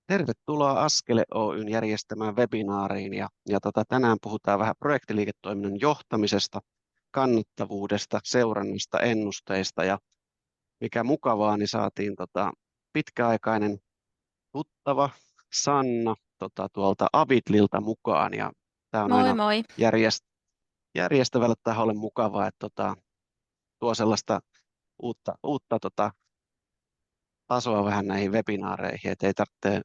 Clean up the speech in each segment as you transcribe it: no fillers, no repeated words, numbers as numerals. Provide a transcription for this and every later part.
Tervetuloa Askele Oyn järjestämään webinaariin tänään puhutaan vähän projektiliiketoiminnan johtamisesta, kannattavuudesta, seurannasta, ennusteista ja mikä mukavaa, niin saatiin pitkäaikainen tuttava Sanna tuolta Avidlilta mukaan ja tämä on Moi aina moi. järjestävälle taholle mukavaa, että tuo sellaista uutta tasoa vähän näihin webinaareihin, että ei tarvitse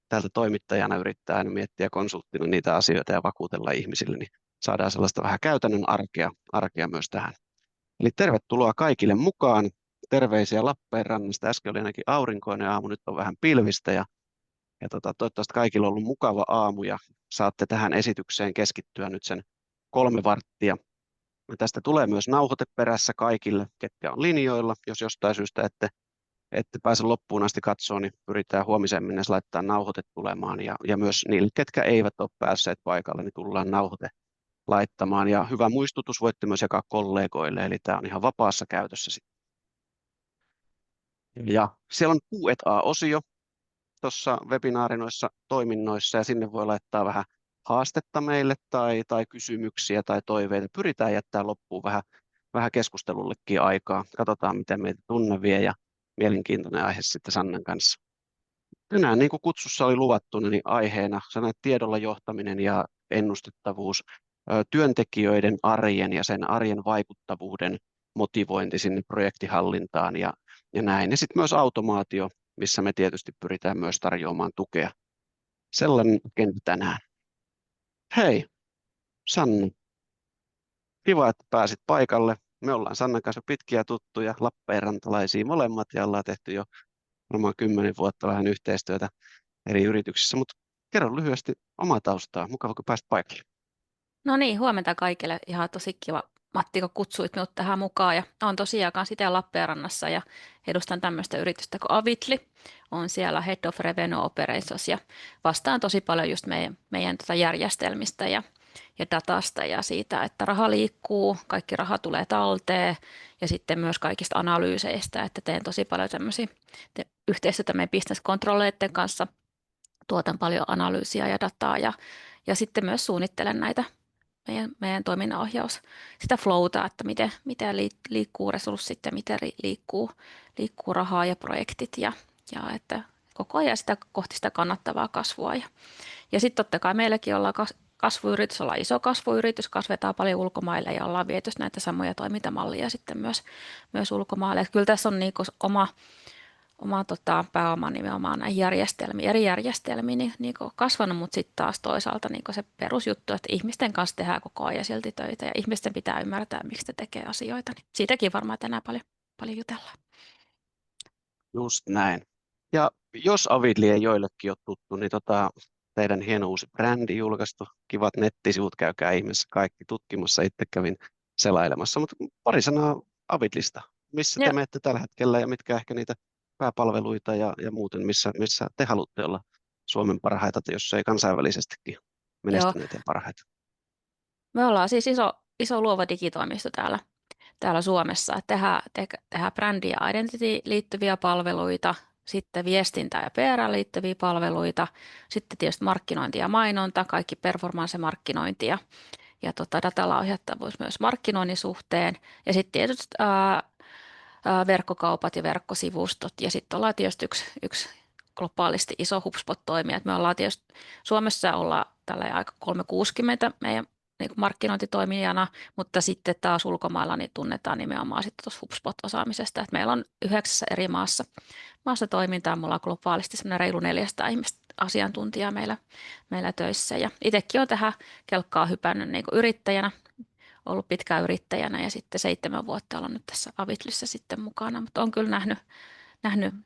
täältä toimittajana yrittää aina miettiä konsulttina niitä asioita ja vakuutella ihmisille, niin saadaan sellaista vähän käytännön arkea myös tähän. Eli tervetuloa kaikille mukaan. Terveisiä Lappeenrannasta. Äsken oli ainakin aurinkoinen aamu, nyt on vähän pilvistä toivottavasti kaikilla on ollut mukava aamu ja saatte tähän esitykseen keskittyä nyt sen 3 varttia. Ja tästä tulee myös nauhoite perässä kaikille, ketkä on linjoilla. Jos jostain syystä ette pääse loppuun asti katsoa, niin pyritään huomiseen mennessä laittaa nauhoite tulemaan. Ja myös niille, ketkä eivät ole päässeet paikalle, niin tullaan nauhoite laittamaan. Ja hyvä muistutus, voitte myös jakaa kollegoille, eli tämä on ihan vapaassa käytössä sitten. Ja siellä on Q&A-osio tuossa webinaarinoissa toiminnoissa, ja sinne voi laittaa vähän haastetta meille tai kysymyksiä tai toiveita. Pyritään jättämään loppuun vähän keskustelullekin aikaa. Katsotaan, miten meitä tunne vie, ja mielenkiintoinen aihe sitten Sannan kanssa. Tänään, niin kuin kutsussa oli luvattu, niin aiheena tiedolla johtaminen ja ennustettavuus, työntekijöiden arjen ja sen arjen vaikuttavuuden motivointi sinne projektihallintaan ja näin. Ja sitten myös automaatio, missä me tietysti pyritään myös tarjoamaan tukea. Sellainen kenttä tänään. Hei, Sanna, kiva, että pääsit paikalle. Me ollaan Sannan kanssa pitkiä tuttuja, lappeenrantalaisia molemmat, ja ollaan tehty jo varmaan 10 vuotta vähän yhteistyötä eri yrityksissä, mutta kerro lyhyesti omaa taustaa. Mukava, kun pääsit paikalle. No niin, huomenta kaikille. Ihan tosi kiva, Matti, kun kutsuit minut tähän mukaan. Ja olen tosiaan sitä Lappeenrannassa ja edustan tämmöistä yritystä kuin Avitli. Olen siellä Head of Revenue Operations ja vastaan tosi paljon just meidän järjestelmistä ja datasta ja siitä, että raha liikkuu, kaikki raha tulee talteen ja sitten myös kaikista analyyseistä, että teen tosi paljon tämmöisiä yhteistyötä meidän business-kontrolleiden kanssa, tuotan paljon analyysiä ja dataa ja sitten myös suunnittelen näitä meidän toiminnanohjaus, sitä flowta, että miten liikkuu resurssit ja miten liikkuu rahaa ja projektit ja että koko ajan sitä kohti sitä kannattavaa kasvua. Ja sitten totta kai meilläkin ollaan kasvuyritys, ollaan iso kasvuyritys, kasvetaan paljon ulkomaille ja ollaan viety näitä samoja toimintamallia sitten myös ulkomaille. Että kyllä tässä on niinku oma pääoma nimenomaan näihin eri järjestelmiin niin kasvanut, mutta sitten taas toisaalta niin se perusjuttu, että ihmisten kanssa tehdään koko ajan silti töitä ja ihmisten pitää ymmärtää, miksi ne tekee asioita. Niin siitäkin varmaan tänään paljon jutellaan. Just näin. Ja jos Avidli ei joillekin ole tuttu, niin teidän hieno uusi brändi julkaistu, kivat nettisivut, käykää ihmeessä kaikki tutkimassa, itse kävin selailemassa, mutta pari sanaa Avidlista. Missä te Ja, menette tällä hetkellä ja mitkä ehkä niitä pääpalveluita ja muuten, missä te haluatte olla Suomen parhaita, jos ei kansainvälisestikin joo, menestyneitä ja parhaita? me ollaan siis iso luova digitoimisto täällä Suomessa. Tehdään brändi- ja identity liittyviä palveluita, sitten viestintä- ja PR liittyviä palveluita, sitten tietysti markkinointi ja mainonta, kaikki performance-markkinointi ja datalla ohjattavuus myös markkinoinnin suhteen. Ja sitten tietysti verkkokaupat ja verkkosivustot. Ja sitten ollaan tietysti yksi globaalisti iso HubSpot-toimija. Me ollaan tietysti Suomessa ollaan tällä aika 360 meidän niin kuin markkinointitoimijana, mutta sitten taas ulkomailla niin tunnetaan nimenomaan sitten tuossa HubSpot-osaamisesta. Että meillä on 9 eri maassa toimintaa. Me ollaan globaalisti semmoinen reilu 400 ihmistä asiantuntijaa meillä töissä. Ja itsekin olen tähän kelkkaan hypännyt niin kuin yrittäjänä, ollut pitkään yrittäjänä ja sitten 7 vuotta olen nyt tässä Avitlyssä sitten mukana, mutta on kyllä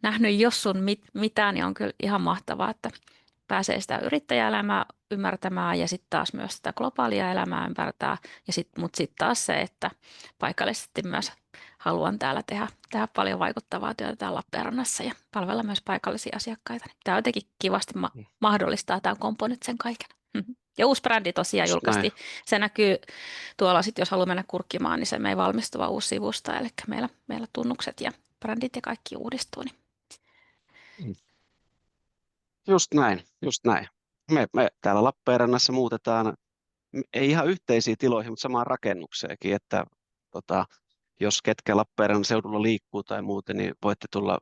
nähnyt jos sun mitään, niin on kyllä ihan mahtavaa, että pääsee sitä yrittäjäelämää ymmärtämään ja sitten taas myös sitä globaalia elämää ymmärtää. Mutta sitten taas se, että paikallisesti myös haluan täällä tehdä paljon vaikuttavaa työtä täällä Lappeenrannassa ja palvella myös paikallisia asiakkaita. Tämä on jotenkin kivasti mahdollistaa tämä komponent sen kaiken. Mhm. Ja uusi brändi tosiaan Just näin. julkaistiin. Se näkyy tuolla sitten, jos haluaa mennä kurkkimaan, niin se meidän valmistuva uusi sivusto. Eli meillä tunnukset ja brändit ja kaikki uudistuu. Niin. Just näin, just näin. Me täällä Lappeenrannassa muutetaan, ei ihan yhteisiin tiloihin, mutta samaan rakennukseenkin, että tota, jos ketkä Lappeenrannan seudulla liikkuu tai muuten, niin voitte tulla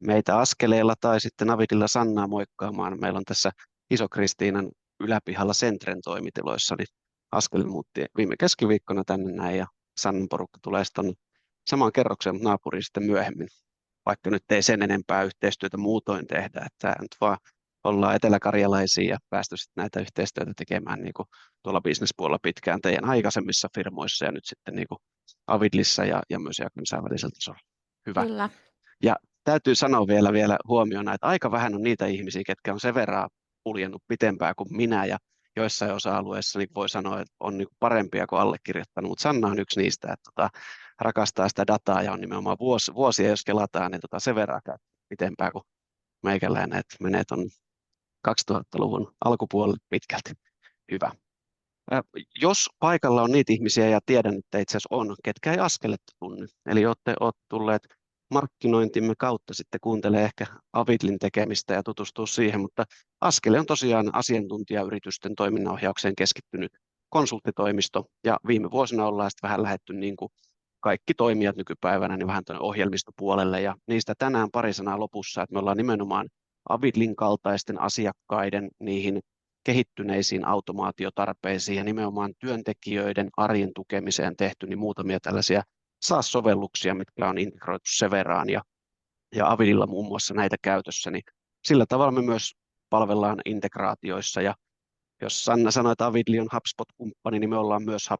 meitä askeleella tai sitten Avidilla Sannaa moikkaamaan. Meillä on tässä Iso-Kristiinan yläpihalla Sentren toimitiloissa, niin Askel muutti viime keskiviikkona tänne näin ja Sannan porukka tulee sitten tonne samaan kerrokseen, mutta naapuriin sitten myöhemmin, vaikka nyt ei sen enempää yhteistyötä muutoin tehdä, että nyt vaan ollaan eteläkarjalaisia ja päästy sitten näitä yhteistyötä tekemään niin kuin tuolla bisnespuolella pitkään teidän aikaisemmissa firmoissa ja nyt sitten niin kuin Avidlissa ja myös ihan kansainvälisellä tasolla. Hyvä. Kyllä. Ja täytyy sanoa vielä huomiona, että aika vähän on niitä ihmisiä, ketkä on sen verran puljennut pitempään kuin minä ja joissain osa-alueissa niin voi sanoa, että on niin parempia kuin allekirjoittanut, mutta Sanna on yksi niistä, että rakastaa sitä dataa ja on nimenomaan vuosia, jos kelataan, niin sen verran käy pitempään kuin meikäläinen, että menee tuon 2000-luvun alkupuolelle pitkälti. Hyvä. Jos paikalla on niitä ihmisiä, ja tiedän, että itse asiassa on, ketkä ei Askeletta tunne, eli olette tulleet markkinointimme kautta sitten kuuntelee ehkä Avidlin tekemistä ja tutustuu siihen, mutta Askele on tosiaan asiantuntijayritysten toiminnanohjaukseen keskittynyt konsulttitoimisto, ja viime vuosina ollaan sitten vähän lähdetty niin kuin kaikki toimijat nykypäivänä niin vähän tuonne ohjelmistopuolelle, ja niistä tänään pari sanaa lopussa, että me ollaan nimenomaan Avidlin kaltaisten asiakkaiden niihin kehittyneisiin automaatiotarpeisiin ja nimenomaan työntekijöiden arjen tukemiseen tehty niin muutamia tällaisia SaaS-sovelluksia, mitkä on integroitu Severaan ja Avidilla muun muassa näitä käytössä, niin sillä tavalla me myös palvellaan integraatioissa ja jos Sanna sanoi, että Avidli on HubSpot-kumppani, niin me ollaan myös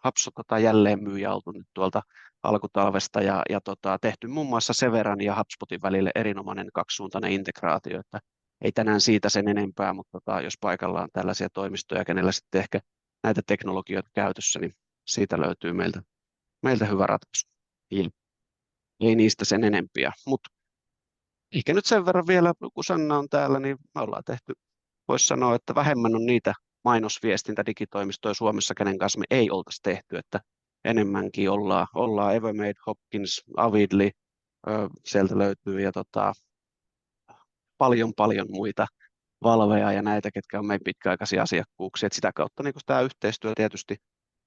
HubSpot jälleenmyyjä oltu nyt tuolta alkutalvesta ja tehty muun muassa Severan ja HubSpotin välille erinomainen kaksisuuntainen integraatio, että ei tänään siitä sen enempää, mutta jos paikalla on tällaisia toimistoja, kenellä sitten ehkä näitä teknologioita käytössä, niin siitä löytyy meiltä hyvä ratkaisu. Ei niistä sen enempiä, mutta ehkä nyt sen verran vielä, kun Sanna on täällä, niin me ollaan tehty, voisi sanoa, että vähemmän on niitä digitoimistoja Suomessa, kenen kanssa me ei oltaisi tehty, että enemmänkin ollaan Evermade, Hopkins, Avidli, sieltä löytyy ja paljon muita Valveja ja näitä, ketkä on meidän pitkäaikaisia asiakkuuksia. Et sitä kautta niin tämä yhteistyö tietysti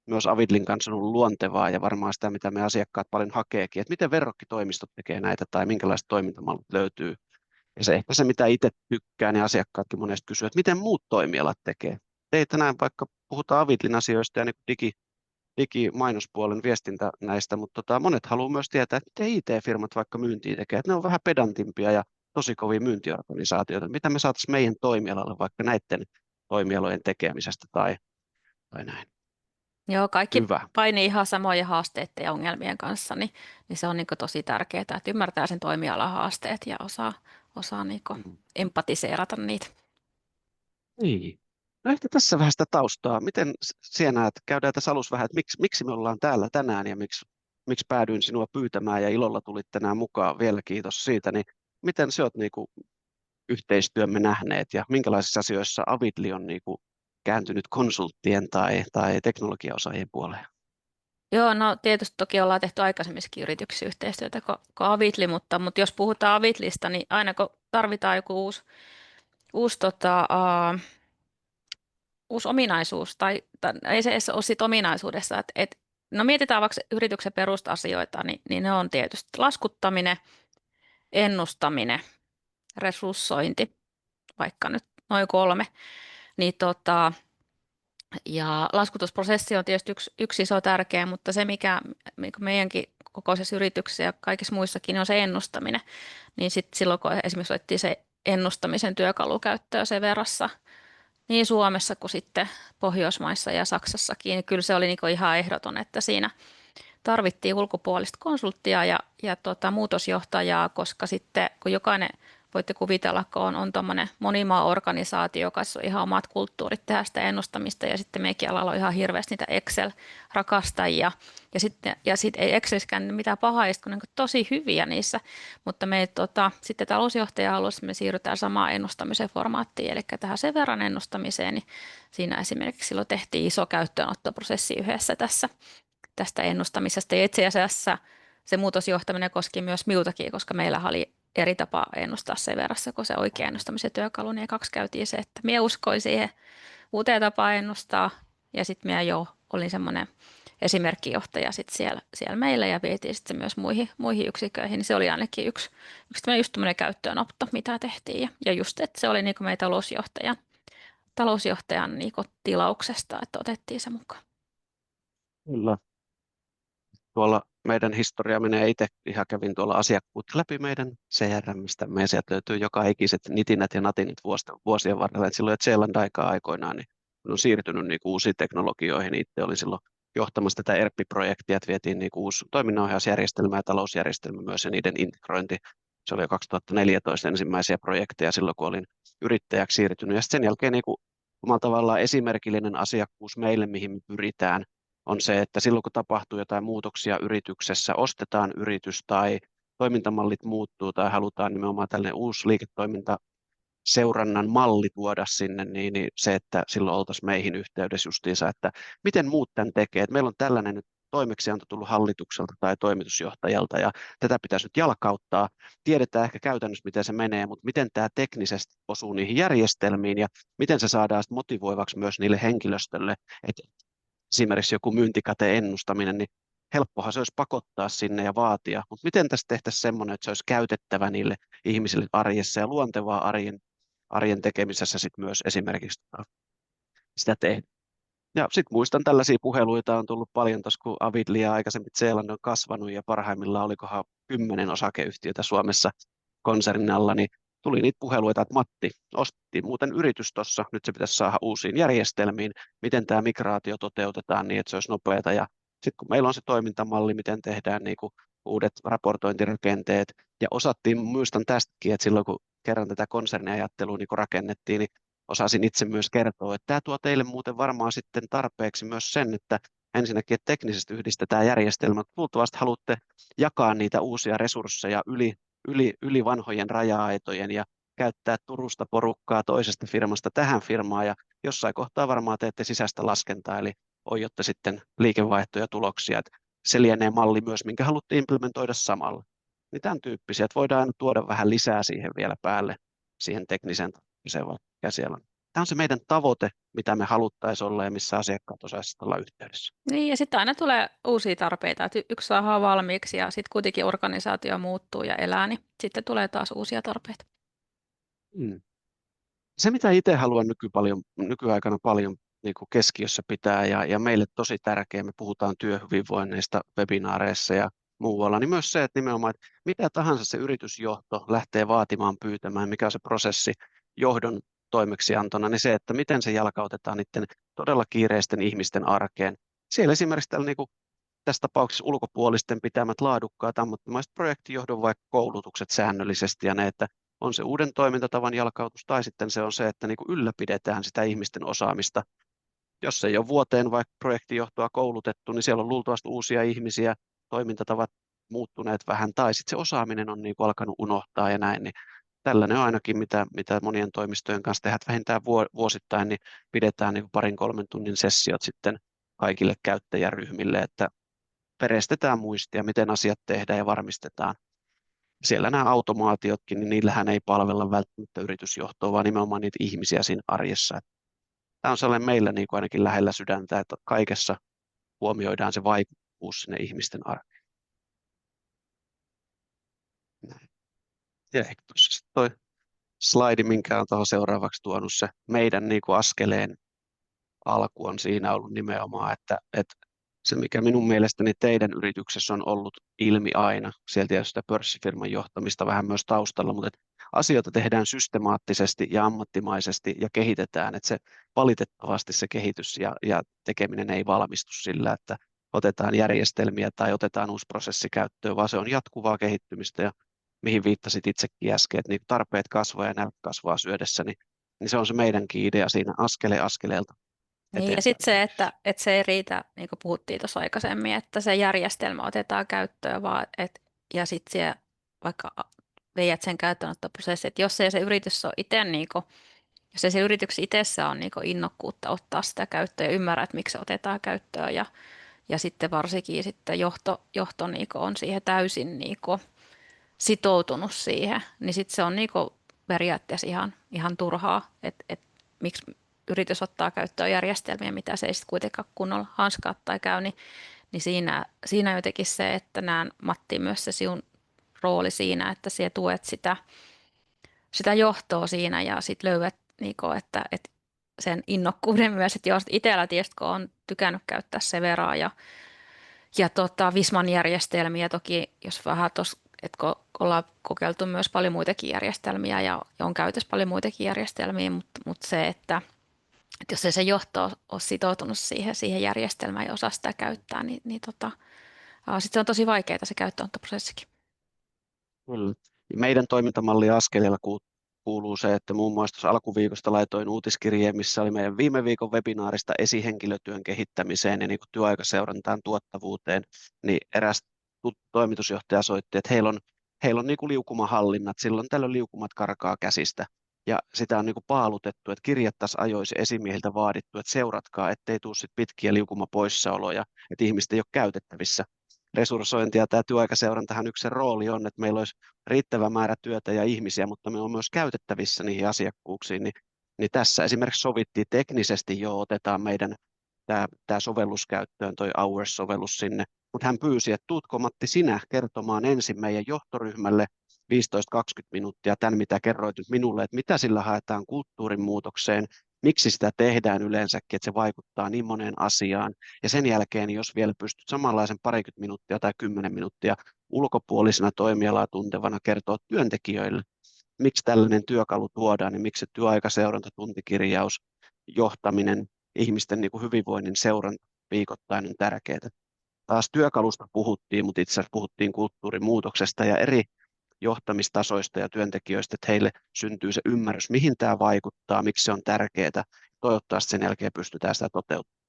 myös Avidlin kanssa on ollut luontevaa ja varmaan sitä, mitä me asiakkaat paljon hakeekin, että miten verrokkitoimistot tekee näitä tai minkälaiset toimintamallit löytyy. Ja se ehkä se, mitä itse tykkään ja asiakkaatkin monesti kysyy, että miten muut toimialat tekee. Ei tänään vaikka puhutaan Avidlin asioista ja niin digimainouspuolen viestintä näistä, mutta monet haluaa myös tietää, että miten IT-firmat vaikka myyntiä tekee, että ne on vähän pedantimpia ja tosi kovia myyntiorganisaatioita. Mitä me saataisiin meidän toimialalle vaikka näiden toimialojen tekemisestä tai näin. Joo, kaikki Hyvä. painii ihan samojen haasteiden ja ongelmien kanssa, niin se on niin tosi tärkeää, että ymmärtää sen toimialan haasteet ja osaa niin empatiseerata niitä. Niin. No ehkä tässä vähän sitä taustaa. Miten sinä näet, käydään tässä alussa vähän, että miksi me ollaan täällä tänään ja miksi päädyin sinua pyytämään ja ilolla tulit tänään mukaan. Vielä kiitos siitä. Niin miten sinä olet niinku yhteistyömme nähneet ja minkälaisissa asioissa Avidli on niinku kääntynyt konsulttien tai teknologiaosaajien puoleen? Joo, no tietysti toki ollaan tehty aikaisemmissakin yrityksissä yhteistyötä kuin Avidli, mutta jos puhutaan Avidlista, niin aina kun tarvitaan joku uusi ominaisuus, tai ei se edes ole sit ominaisuudessa, no mietitään vaikka yrityksen perustasioita, niin ne on tietysti laskuttaminen, ennustaminen, resurssointi, vaikka nyt noin 3, niin ja laskutusprosessi on tietysti yksi iso tärkeä, mutta se mikä meidänkin kokoisessa yrityksessä ja kaikissa muissakin on se ennustaminen, niin sitten silloin kun esimerkiksi otettiin se ennustamisen työkalu käyttöön Severassa, niin Suomessa kuin sitten Pohjoismaissa ja Saksassakin, niin kyllä se oli niin ihan ehdoton, että siinä tarvittiin ulkopuolista konsulttia ja muutosjohtajaa, koska sitten kun jokainen, voitte kuvitella, kun on tuommoinen monimaa-organisaatio, joka on ihan omat kulttuurit tehdä sitä ennustamista ja sitten meidänkin alalla on ihan hirveästi niitä Excel-rakastajia ja sitten ei Exceliskään mitään pahaa, kun ne on tosi hyviä niissä, mutta me sitten talousjohtaja haluaisi, että me siirrytään samaan ennustamisen formaattiin, eli tähän sen verran ennustamiseen, niin siinä esimerkiksi silloin tehtiin iso käyttöönottoprosessi yhdessä tästä ennustamisesta. Ja itse asiassa se muutosjohtaminen koski myös minutakin, koska meillä oli eri tapa ennustaa sen verrassa, kun se oikea ennustamisen työkalu, niin kaksi käytiin se, että minä uskoin siihen uuteen tapaan ennustaa, ja sitten minä jo olin semmoinen esimerkkijohtaja sit siellä meillä, ja vietiin sitten myös muihin yksiköihin, niin se oli ainakin yksi just tämmöinen käyttöönotto, mitä tehtiin, ja just, että se oli niinku meidän talousjohtajan niinku tilauksesta, että otettiin se mukaan. Kyllä. Tuolla meidän historia menee itse ihan kävin tuolla asiakkuutta läpi meidän CRM:stä. Meidän sieltä löytyy joka ikiset nitinät ja natinit vuosien varrella. Et silloin Zeeland-aikaa aikoinaan niin kun on siirtynyt niin uusiin teknologioihin. Itse olin silloin johtamassa tätä ERP-projektia, että vietiin niin uusi toiminnanohjausjärjestelmä ja talousjärjestelmä myös ja niiden integrointi. Se oli jo 2014 ensimmäisiä projekteja silloin, kun olin yrittäjäksi siirtynyt. Ja sen jälkeen niin omalla tavallaan esimerkillinen asiakkuus meille, mihin me pyritään, on se, että silloin kun tapahtuu jotain muutoksia yrityksessä, ostetaan yritys tai toimintamallit muuttuu tai halutaan nimenomaan tällainen uusi liiketoimintaseurannan malli tuoda sinne, niin se, että silloin oltaisiin meihin yhteydessä justiinsa, että miten muut tämän tekee. Että meillä on tällainen nyt toimeksianto tullut hallitukselta tai toimitusjohtajalta ja tätä pitäisi nyt jalkauttaa. Tiedetään ehkä käytännössä, miten se menee, mutta miten tämä teknisesti osuu niihin järjestelmiin ja miten se saadaan motivoivaksi myös niille henkilöstölle, että esimerkiksi joku myyntikateen ennustaminen, niin helppohan se olisi pakottaa sinne ja vaatia, mutta miten tästä tehtäisiin semmoinen, että se olisi käytettävä niille ihmisille arjessa ja luontevaa arjen tekemisessä sit myös esimerkiksi sitä tehdä. Ja sitten muistan tällaisia puheluita on tullut paljon tuossa, kun Avidli ja aikaisemmin Zeeland on kasvanut ja parhaimmillaan olikohan 10 osakeyhtiötä Suomessa konsernin alla, niin tuli niitä puheluita, että Matti, ostettiin muuten yritys tuossa, nyt se pitäisi saada uusiin järjestelmiin, miten tämä migraatio toteutetaan niin, että se olisi nopeata. Ja sitten kun meillä on se toimintamalli, miten tehdään niin kuin uudet raportointirakenteet, ja osattiin, muistan tästäkin, että silloin kun kerran tätä konserniajattelua niin kun rakennettiin, niin osasin itse myös kertoa, että tämä tuo teille muuten varmaan sitten tarpeeksi myös sen, että ensinnäkin, että teknisesti yhdistetään järjestelmät, luultavasti haluatte jakaa niitä uusia resursseja yli vanhojen raja-aitojen ja käyttää Turusta porukkaa toisesta firmasta tähän firmaan ja jossain kohtaa varmaan teette sisäistä laskentaa, eli oiotte sitten liikevaihtoja tuloksia, että se lienee malli myös, minkä haluatte implementoida samalla. Niin tämän tyyppisiä, että voidaan aina tuoda vähän lisää siihen vielä päälle, siihen tekniseen mikä siellä on. Tämä on se meidän tavoite, mitä me haluttaisiin olla ja missä asiakkaat osaisivat olla yhteydessä. Niin, ja sitten aina tulee uusia tarpeita, että yksi saadaan valmiiksi ja sitten kuitenkin organisaatio muuttuu ja elää, niin sitten tulee taas uusia tarpeita. Mm. Se, mitä itse haluan nykyaikana paljon niin kuin keskiössä pitää ja meille tosi tärkeä, me puhutaan työhyvinvoinneista webinaareissa ja muualla, niin myös se, että nimenomaan, että mitä tahansa se yritysjohto lähtee vaatimaan, pyytämään, mikä on se prosessi johdon toimeksiantona, niin se, että miten se jalkautetaan niiden todella kiireisten ihmisten arkeen. Siellä esimerkiksi tällä, niin kuin tässä tapauksessa ulkopuolisten pitämät laadukkaat ammattimaiset projektijohdon vaikka koulutukset säännöllisesti ja ne, että on se uuden toimintatavan jalkautus tai sitten se on se, että niin kuin ylläpidetään sitä ihmisten osaamista. Jos ei ole vuoteen vaikka projektijohtoa koulutettu, niin siellä on luultavasti uusia ihmisiä, toimintatavat muuttuneet vähän tai sitten se osaaminen on niin kuin alkanut unohtaa ja näin, niin tällainen on ainakin, mitä monien toimistojen kanssa tehdään, että vähintään vuosittain niin pidetään niin kuin 2-3 tunnin sessiot sitten kaikille käyttäjäryhmille, että perestetään muistia, miten asiat tehdään ja varmistetaan. Siellä nämä automaatiotkin, niin niillähän ei palvella välttämättä yritysjohtoa, vaan nimenomaan niitä ihmisiä siinä arjessa. Tämä on sellainen meillä niin kuin ainakin lähellä sydäntä, että kaikessa huomioidaan se vaikutus sinne ihmisten arkeen. Näin. Ja ehkä tuossa toi slaidi, minkä on tuohon seuraavaksi tuonut, se meidän niin kuin askeleen alku on siinä ollut nimenomaan, että se, mikä minun mielestäni teidän yrityksessä on ollut ilmi aina, sieltä tietysti sitä pörssifirman johtamista vähän myös taustalla, mutta että asioita tehdään systemaattisesti ja ammattimaisesti ja kehitetään, että se valitettavasti se kehitys ja tekeminen ei valmistu sillä, että otetaan järjestelmiä tai otetaan uusi prosessi käyttöön, vaan se on jatkuvaa kehittymistä ja mihin viittasit itsekin äsken, että niin tarpeet kasvaa ja nälkä kasvaa syödessä, niin se on se meidänkin idea siinä askeleelta Niin, ja eteenpäin. sitten se, että se ei riitä, niin kuin puhuttiin tuossa aikaisemmin, että se järjestelmä otetaan käyttöön, vaan ja sitten se vaikka veijät sen käyttöönottoprosessi, että jos ei se yritys ole itse, niin kuin, jos ei se yritys itsessä on niin kuin innokkuutta ottaa sitä käyttöön ja ymmärrä, että miksi se otetaan käyttöön, ja sitten varsinkin sitten johto niin kuin on siihen täysin niin kuin sitoutunut siihen, niin sitten se on niinku periaatteessa ihan turhaa, että miksi yritys ottaa käyttöön järjestelmiä, mitä se ei sitten kuitenkaan kunnolla hanskaa tai käy, niin siinä jotenkin se, että näen Matti myös se sinun rooli siinä, että sinä tuet sitä johtoa siinä ja sitten löydät, niinku, että sen innokkuuden myös, että jos itsellä tietysti kun on tykännyt käyttää Severaa ja Visman järjestelmiä toki, jos vähän tuossa, että kun ollaan kokeiltu myös paljon muitakin järjestelmiä ja on käytössä paljon muitakin järjestelmiä, mutta se, että jos ei se johto ole sitoutunut siihen järjestelmään ja osaa sitä käyttää, niin sitten se on tosi vaikeaa se käyttöönottoprosessikin. Kyllä. Meidän toimintamallin askeleella kuuluu se, että muun muassa tuossa alkuviikosta laitoin uutiskirjeen, missä oli meidän viime viikon webinaarista esihenkilötyön kehittämiseen ja niin kuin työaikaseurantaan tuottavuuteen, niin eräs toimitusjohtaja soitti, että heillä on niin kuin liukumahallinnat, silloin tällöin liukumat karkaa käsistä. Ja sitä on niin kuin paalutettu, että kirjattaisiin ajoissa esimiehiltä vaadittu, että seuratkaa, ettei tule sit pitkiä liukumapoissaoloja, että ihmiset ei ole käytettävissä resurssointi ja tämä työaikaseurantahan yksi se rooli on, että meillä olisi riittävä määrä työtä ja ihmisiä, mutta me on myös käytettävissä niihin asiakkuuksiin, niin tässä esimerkiksi sovittiin teknisesti jo, otetaan meidän tämä sovellus käyttöön, toi Hours-sovellus sinne, mutta hän pyysi, että tuutko Matti sinä kertomaan ensin meidän johtoryhmälle 15-20 minuuttia tämän, mitä kerroit nyt minulle, että mitä sillä haetaan kulttuurin muutokseen, miksi sitä tehdään yleensäkin, että se vaikuttaa niin moneen asiaan. Ja sen jälkeen, jos vielä pystyt samanlaisen parikymmentä minuuttia tai 10 minuuttia ulkopuolisena toimialaa tuntevana kertoa työntekijöille, miksi tällainen työkalu tuodaan, niin miksi se työaikaseuranta, tuntikirjaus, johtaminen, ihmisten niin kuin hyvinvoinnin seuranta viikoittain on tärkeää. Taas työkalusta puhuttiin, mutta itse asiassa puhuttiin kulttuurimuutoksesta ja eri johtamistasoista ja työntekijöistä, että heille syntyy se ymmärrys, mihin tämä vaikuttaa, miksi se on tärkeää. Toivottavasti sen jälkeen pystytään sitä toteuttamaan.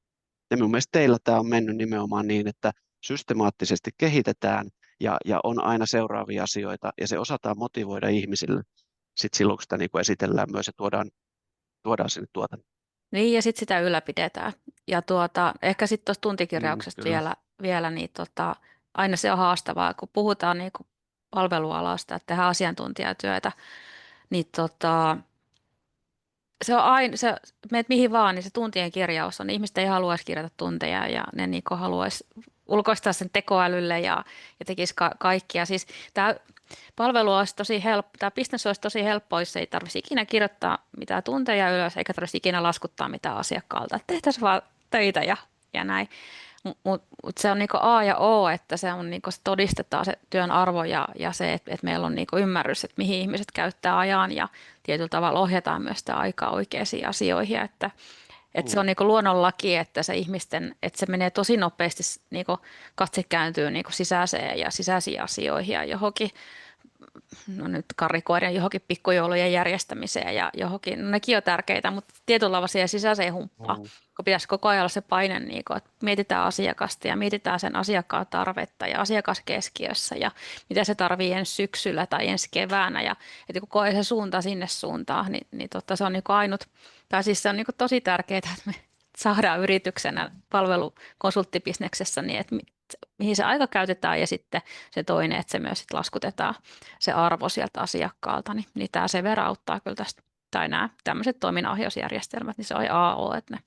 Ja minun mielestä teillä tämä on mennyt nimenomaan niin, että systemaattisesti kehitetään ja on aina seuraavia asioita ja se osataan motivoida ihmisille sitten silloin, kun sitä niin kuin esitellään myös ja tuodaan sinne tuotantoon. Niin, ja sitten sitä ylläpidetään. Ja ehkä sitten tuosta tuntikirjauksesta Kyllä. vielä niin aina se on haastavaa, kun puhutaan niin kuin palvelualasta, että tehdään asiantuntijatyötä, niin se on aina, meet mihin vaan, niin se tuntien kirjaus on. Ihmiset ei haluaisi kirjata tunteja ja ne niin haluaisi ulkoistaa sen tekoälylle ja tekisi kaikkia. Siis tämä palvelu olisi tosi helppo, tämä business olisi tosi helppo, jos ei tarvitsisi ikinä kirjoittaa mitään tunteja ylös, eikä tarvitsisi ikinä laskuttaa mitään asiakkaalta. Että tehtäisiin vaan töitä ja näin. Mutta se on niinku A ja O, että se on niinku, se todistetaan se työn arvo ja se, että meillä on niinku ymmärrys, että mihin ihmiset käyttää ajan ja tietyllä tavalla ohjataan myös sitä aikaa oikeisiin asioihin. Että se on niinku luonnonlaki, että se ihmisten, että se menee tosi nopeasti, niinku katse kääntyy niinku sisäiseen ja sisäisiin asioihin ja johonkin, no nyt karrikoiden johonkin pikkujoulujen järjestämiseen ja johonkin, no nekin on tärkeitä, mutta tietyllä tavalla siihen sisäiseen humppaan, kun pitäisi koko ajan olla se paine, niin kuin, että mietitään asiakasta ja mietitään sen asiakkaan tarvetta ja asiakas keskiössä ja mitä se tarvii ensi syksyllä tai ensi keväänä ja että koko ajan se suunta sinne suuntaan, niin se on niin kuin ainut, tai siis se on niin kuin tosi tärkeää, että me saadaan yrityksenä palvelukonsulttibisneksessä, niin että mihin se aika käytetään ja sitten se toinen, että se myös sit laskutetaan se arvo sieltä asiakkaalta, niin tämä Severa auttaa kyllä tästä, tai nämä tämmöiset toiminnanohjausjärjestelmät, niin se on AO, että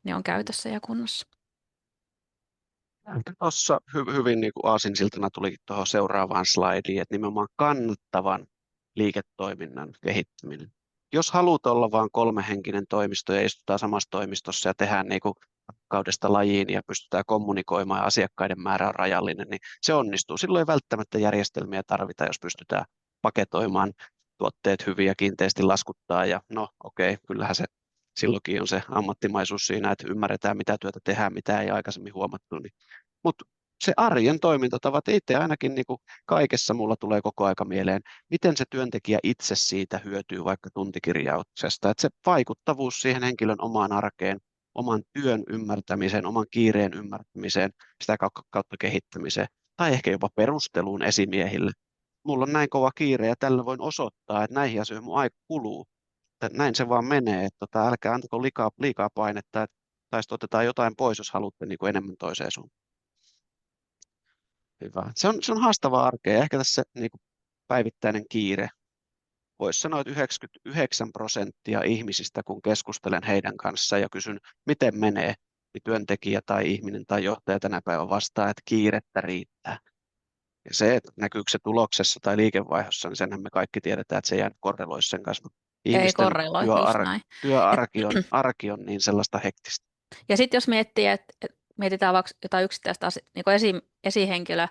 ne on käytössä ja kunnossa. Tuossa hyvin niin kuin aasinsiltana tulikin tuohon seuraavaan slaidiin, että nimenomaan kannattavan liiketoiminnan kehittäminen. Jos haluat olla vain kolmehenkinen toimisto ja istutaan samassa toimistossa ja tehdään niin kuin kaudesta lajiin ja pystytään kommunikoimaan ja asiakkaiden määrä on rajallinen, niin se onnistuu. Silloin ei välttämättä järjestelmiä tarvita, jos pystytään paketoimaan tuotteet hyvin ja kiinteästi laskuttaa. Ja no okei, kyllähän se silloinkin on se ammattimaisuus siinä, että ymmärretään mitä työtä tehdään, mitä ei aikaisemmin huomattu. Mutta se arjen toimintatavat, itse ainakin niin kuin kaikessa mulla tulee koko aika mieleen, miten se työntekijä itse siitä hyötyy vaikka tuntikirjauksesta. Että se vaikuttavuus siihen henkilön omaan arkeen, oman työn ymmärtämiseen, oman kiireen ymmärtämiseen, sitä kautta kehittämiseen, tai ehkä jopa perusteluun esimiehille. Mulla on näin kova kiire ja tällä voin osoittaa, että näihin asioihin mun aika kuluu. Että näin se vaan menee, että älkää antako liikaa painetta, että tai sitten otetaan jotain pois, jos haluatte niin kuin enemmän toiseen suuntaan. Hyvä. Se on haastavaa arkea. Ehkä tässä niin kuin päivittäinen kiire. Voisi sanoa, että 99% ihmisistä, kun keskustelen heidän kanssaan ja kysyn, miten menee, niin työntekijä tai ihminen tai johtaja tänä päivänä vastaa, että kiirettä riittää. Ja se, että näkyykö se tuloksessa tai liikevaihdossa, niin senhän me kaikki tiedetään, että se ei jää korreloi sen kanssa. Mutta Ei ihmisten korreloi, just näin. arki on niin sellaista hektistä. Ja sitten jos miettii, että mietitään vaikka jotain yksittäistä niin esihenkilöä,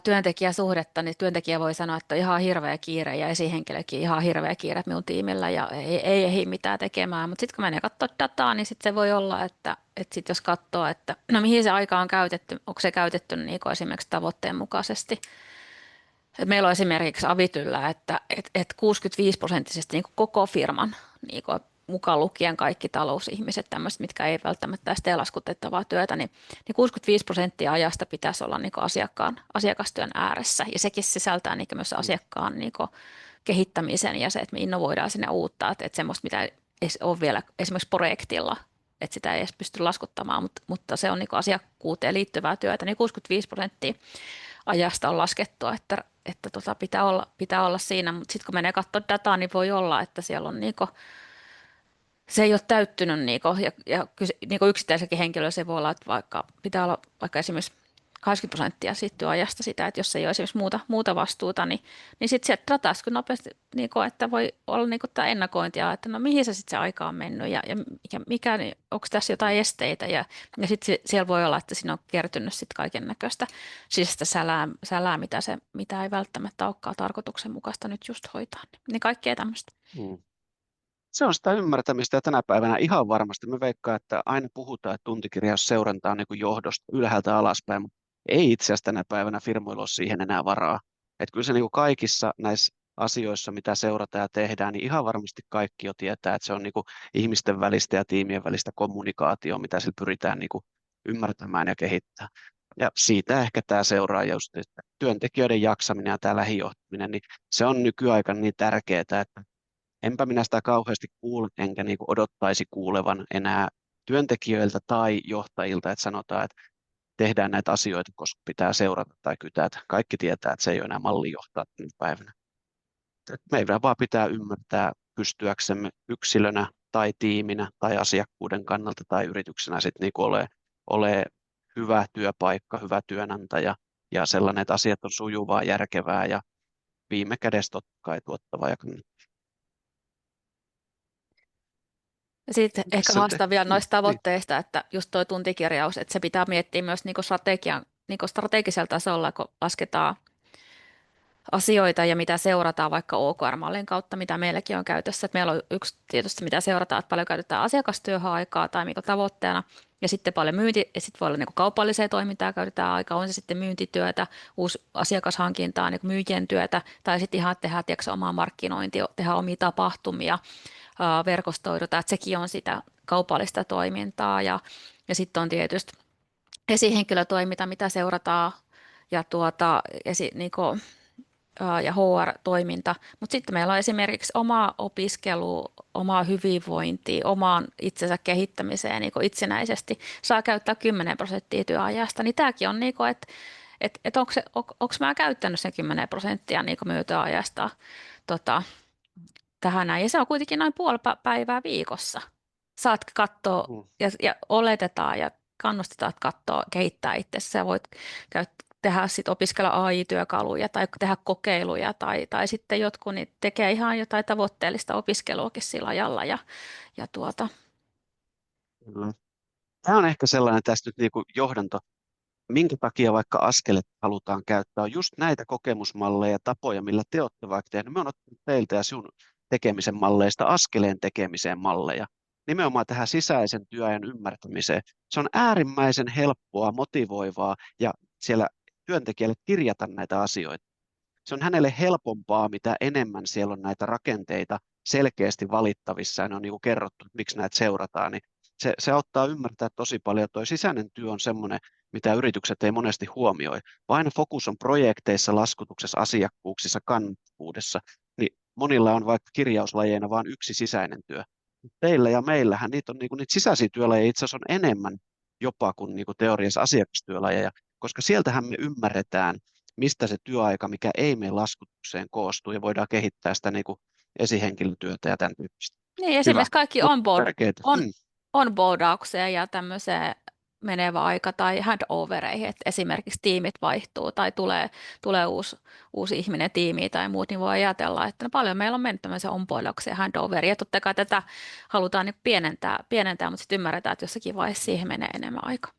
työntekijäsuhdetta, niin työntekijä voi sanoa, että ihan hirveä kiire ja esihenkilökin ihan hirveä kiire minun tiimillä ja ei ehdi mitään tekemään. Mutta sitten kun menee katsoa dataa, niin sitten se voi olla, että sit jos katsoo, että no mihin se aika on käytetty, onko se käytetty niin kuin esimerkiksi tavoitteen mukaisesti. Et meillä on esimerkiksi Avityllä, että 65% niin kuin koko firman niin kuin mukaan lukien kaikki talousihmiset, tämmöiset, mitkä ei välttämättä edes tee laskutettavaa työtä, niin 65% ajasta pitäisi olla niin kuin asiakastyön ääressä. Ja sekin sisältää niin kuin myös asiakkaan niin kuin kehittämisen ja se, että me innovoidaan sinne uutta, että semmoista, mitä ei ole vielä esimerkiksi projektilla, että sitä ei edes pysty laskuttamaan, mutta se on niin kuin asiakkuuteen liittyvää työtä, niin 65% ajasta on laskettu, että pitää olla siinä, mutta sitten kun menee katsoa dataa, niin voi olla, että siellä on niinku, se ei ole täyttynyt niinku yksittäiselläkin henkilöllä se voi olla, että pitää olla vaikka esimerkiksi 80% siitä työajasta sitä, että jos ei ole esimerkiksi muuta vastuuta, niin sitten sieltä dataisi kyllä nopeasti, niinku, että voi olla niinku tämä ennakointia, että no mihin se sitten se aika on mennyt ja mikä niin onko tässä jotain esteitä ja sitten siellä voi olla, että siinä on kertynyt sitten kaiken näköistä sisäistä sälää mitä ei välttämättä olekaan tarkoituksenmukaista nyt just hoitaa, niin kaikkea tämmöistä. Mm. Se on sitä ymmärtämistä ja tänä päivänä ihan varmasti. Me veikkaan, että aina puhutaan, että tuntikirjausseuranta on niin kuin johdosta ylhäältä alaspäin, mutta ei itse asiassa tänä päivänä firmoilla ole siihen enää varaa. Että kyllä se niin kuin kaikissa näissä asioissa, mitä seurataan ja tehdään, niin ihan varmasti kaikki jo tietää, että se on niin kuin ihmisten välistä ja tiimien välistä kommunikaatioa, mitä sillä pyritään niin kuin ymmärtämään ja kehittämään. Ja siitä ehkä tämä seuraa just, että työntekijöiden jaksaminen ja tämä lähijohtaminen, niin se on nykyaikana niin tärkeää, että enpä minä sitä kauheasti kuule, enkä niin kuin odottaisi kuulevan enää työntekijöiltä tai johtajilta, että sanotaan, että tehdään näitä asioita, koska pitää seurata tai kytätä. Kaikki tietää, että se ei ole enää mallijohtaa tänä päivänä. Meidän vaan pitää ymmärtää pystyäksemme yksilönä tai tiiminä tai asiakkuuden kannalta tai yrityksenä sitten niin ole hyvä työpaikka, hyvä työnantaja ja sellainen, että asiat on sujuvaa, järkevää ja viime kädessä totta kai tuottavaa ja kannattavaa. Sitten ehkä Tässä haastavia noista niin. tavoitteista, että just tuo tuntikirjaus, että se pitää miettiä myös niinku strategisella tasolla, kun lasketaan asioita ja mitä seurataan vaikka OKR-mallin kautta, mitä meilläkin on käytössä. Että meillä on yksi tietysti, mitä seurataan, että paljon käytetään asiakastyöhön aikaa tai niinku tavoitteena, ja sitten paljon ja sitten voi olla niinku kaupalliseen toimintaan käytetään aikaa, on se sitten myyntityötä, uusi asiakashankintaa, niinku myyjien työtä, tai sitten ihan tehdään omaa markkinointia, tehdään omia tapahtumia, verkostoidutaan, että sekin on sitä kaupallista toimintaa ja sitten on tietysti esihenkilötoiminta, mitä seurataan ja, ja HR-toiminta, mutta sitten meillä on esimerkiksi oma opiskelu, oma hyvinvointi, omaan itsensä kehittämiseen niin itsenäisesti saa käyttää 10% työajasta, niin tämäkin on, niin että onko mä käyttänyt sen 10% niin työajasta tähän näin. Ja se on kuitenkin noin puoli päivää viikossa. Saat katsoa ja oletetaan ja kannustetaan katsoa, kehittää itsesi. Sä voit tehdä sit opiskella AI-työkaluja tai tehdä kokeiluja tai sitten jotkut niin tekee ihan jotain tavoitteellista opiskeluakin sillä ajalla. Kyllä. Tämä on ehkä sellainen tästä nyt niin kuin johdanto, minkä takia vaikka askelet halutaan käyttää, on just näitä kokemusmalleja ja tapoja, millä te olette vaikka tehneet. Me on ottanut teiltä ja sinun tekemisen malleista askeleen tekemiseen malleja, nimenomaan tähän sisäisen työajan ymmärtämiseen. Se on äärimmäisen helppoa, motivoivaa ja siellä työntekijälle kirjata näitä asioita. Se on hänelle helpompaa, mitä enemmän siellä on näitä rakenteita selkeästi valittavissa ja ne on niin kuin kerrottu, että miksi näitä seurataan, niin se auttaa ymmärtää tosi paljon. Tuo sisäinen työ on semmoinen, mitä yritykset ei monesti huomioi, vaan aina fokus on projekteissa, laskutuksessa, asiakkuuksissa, kannattavuudessa, niin monilla on vaikka kirjauslajeina vain yksi sisäinen työ. Teillä ja meillähän niitä on niitä sisäisiä työlajeja itse asiassa on enemmän jopa kuin teoriassa asiakastyölajeja, koska sieltähän me ymmärretään mistä se työaika, mikä ei mene laskutukseen koostuu, ja voidaan kehittää sitä niin kuin esihenkilötyötä ja tämän tyyppistä. Niin, Hyvä, esimerkiksi kaikki mutta tärkeää. onboardaukseen ja tämmöiseen menevä aika tai handovereihin, että esimerkiksi tiimit vaihtuu tai tulee uusi ihminen tiimiin tai muut, niin voi ajatella, että no paljon meillä on mennyt tämmöisen onboardaukseen ja handoveriin. Ja totta kai tätä halutaan niin pienentää, mutta sitten ymmärretään, että jossakin vaiheessa siihen menee enemmän aikaa.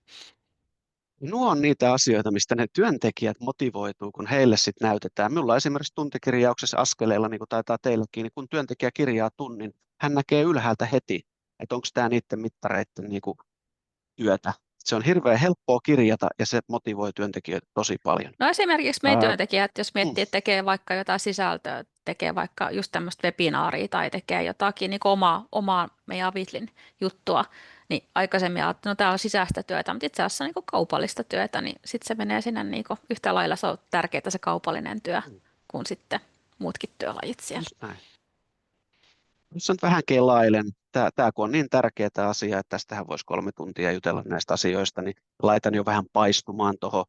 Nuo on niitä asioita, mistä ne työntekijät motivoituu, kun heille sitten näytetään. Minulla esimerkiksi tuntikirjauksessa askeleella, niin kuin taitaa teilläkin, niin kun työntekijä kirjaa tunnin, hän näkee ylhäältä heti, että onko tämä niiden mittareiden niin kuin työtä. Se on hirveän helppoa kirjata ja se motivoi työntekijöitä tosi paljon. No esimerkiksi meidän Ää, työntekijät, jos mm, miettii, että tekee vaikka jotain sisältöä, tekee vaikka just tämmöistä webinaaria tai tekee jotakin niin omaa meidän Avitlin juttua, niin aikaisemmin ajattelin, että no tämä on sisäistä työtä, mutta itse asiassa niin kuin kaupallista työtä, niin sitten se menee sinne niin kuin yhtä lailla, se on tärkeää se kaupallinen työ mm, kuin sitten muutkin työlajit siellä. just näin. Jos nyt vähän kelailen, tämä kun on niin tärkeä tämä asia, että tästähän voisi 3 tuntia jutella näistä asioista, niin laitan jo vähän paistumaan tuohon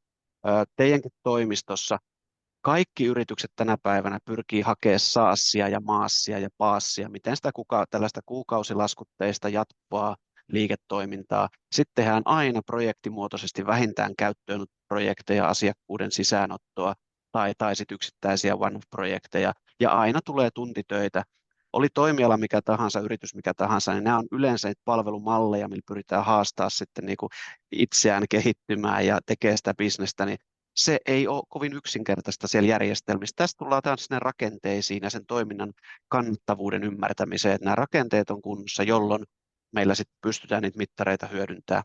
teidänkin toimistossa. Kaikki yritykset tänä päivänä pyrkii hakemaan SaaSia ja MaaSia ja PaaSia, miten sitä tällaista kuukausilaskutteista jatkuvaa liiketoimintaa. Sitten tehdään aina projektimuotoisesti vähintään käyttöön projekteja, asiakkuuden sisäänottoa tai sitten yksittäisiä one-projekteja, ja aina tulee tuntitöitä. Oli toimiala mikä tahansa, yritys mikä tahansa, niin nämä on yleensä palvelumalleja, millä pyritään haastaa sitten niin kuin itseään kehittymään ja tekee sitä bisnestä, niin se ei ole kovin yksinkertaista siellä järjestelmissä. Tästä tullaan taas sinne rakenteisiin ja sen toiminnan kannattavuuden ymmärtämiseen, että nämä rakenteet on kunnossa, jolloin meillä sitten pystytään niitä mittareita hyödyntämään.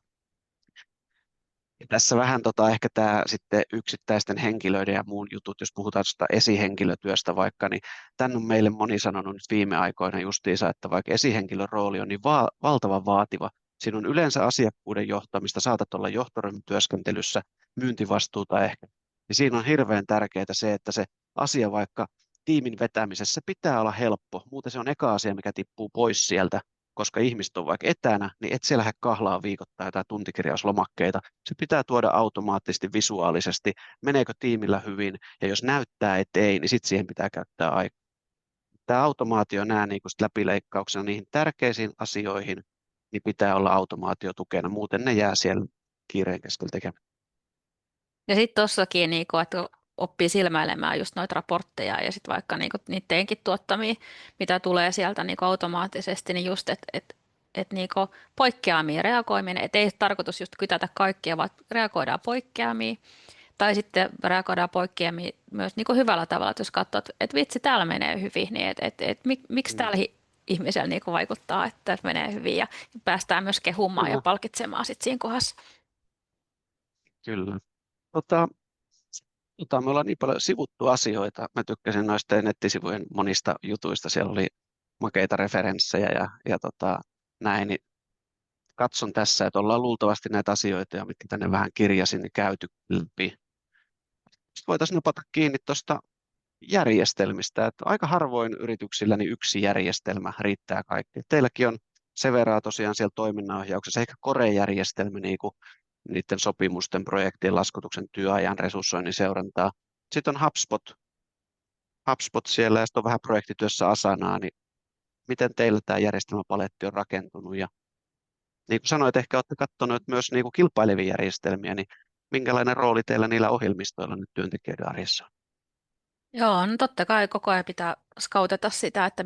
Ja tässä vähän ehkä tämä sitten yksittäisten henkilöiden ja muun jutut, jos puhutaan tuosta esihenkilötyöstä vaikka, niin tämän on meille moni sanonut nyt viime aikoina justiinsa, että vaikka esihenkilön rooli on niin valtavan vaativa, siinä on yleensä asiakkuuden johtamista, saatat olla johtoryhmätyöskentelyssä, myyntivastuuta ehkä, niin siinä on hirveän tärkeää se, että se asia vaikka tiimin vetämisessä pitää olla helppo, muuten se on eka asia, mikä tippuu pois sieltä, koska ihmiset on vaikka etänä, niin et siellä lähde kahlaa viikoittain jotain tuntikirjauslomakkeita. Se pitää tuoda automaattisesti visuaalisesti, meneekö tiimillä hyvin, ja jos näyttää, että ei, niin sitten siihen pitää käyttää aikaa. Tämä automaatio näe niin kuin läpileikkauksena niihin tärkeisiin asioihin, niin pitää olla automaatio tukena, muuten ne jää siellä kiireen keskellä tekemään. Ja sitten tuossakin, niinku, että oppii silmäilemään just noita raportteja ja sitten vaikka niinku, niidenkin tuottamia, mitä tulee sieltä niinku automaattisesti, niin just, että niinku, poikkeamiin reagoiminen, että ei tarkoitus just kytätä kaikkia, vaan reagoidaan poikkeamiin. Tai sitten reagoidaan poikkeamiin myös niinku hyvällä tavalla, että jos katsoo, että vitsi, täällä menee hyvin, niin miksi täällä ihmisellä niinku vaikuttaa, että menee hyvin ja päästään myös kehumaan ja Kyllä, palkitsemaan sitten siinä kohdassa. kyllä. Me ollaan niin paljon sivuttu asioita. Mä tykkäsin noista nettisivujen monista jutuista. Siellä oli makeita referenssejä ja näin. Niin katson tässä, että ollaan luultavasti näitä asioita, mitkä tänne vähän kirjasin, niin käyty läpi. Sitten voitaisiin napata kiinni tuosta järjestelmistä. Että aika harvoin yrityksillä niin yksi järjestelmä riittää kaikki. Teilläkin on sen verran tosiaan siellä toiminnanohjauksessa ehkä Core-järjestelmä niin kuin niiden sopimusten, projektien, laskutuksen, työajan, resurssoinnin seurantaa. Sitten on HubSpot siellä ja sitten on vähän projektityössä Asanaa, niin miten teillä tämä järjestelmäpaletti on rakentunut? Ja niin kuin sanoit, ehkä olette katsoneet myös niin kuin kilpailevia järjestelmiä, niin minkälainen rooli teillä niillä ohjelmistoilla nyt työntekijöiden arjessa on? Joo, no totta kai koko ajan pitää skautata sitä, että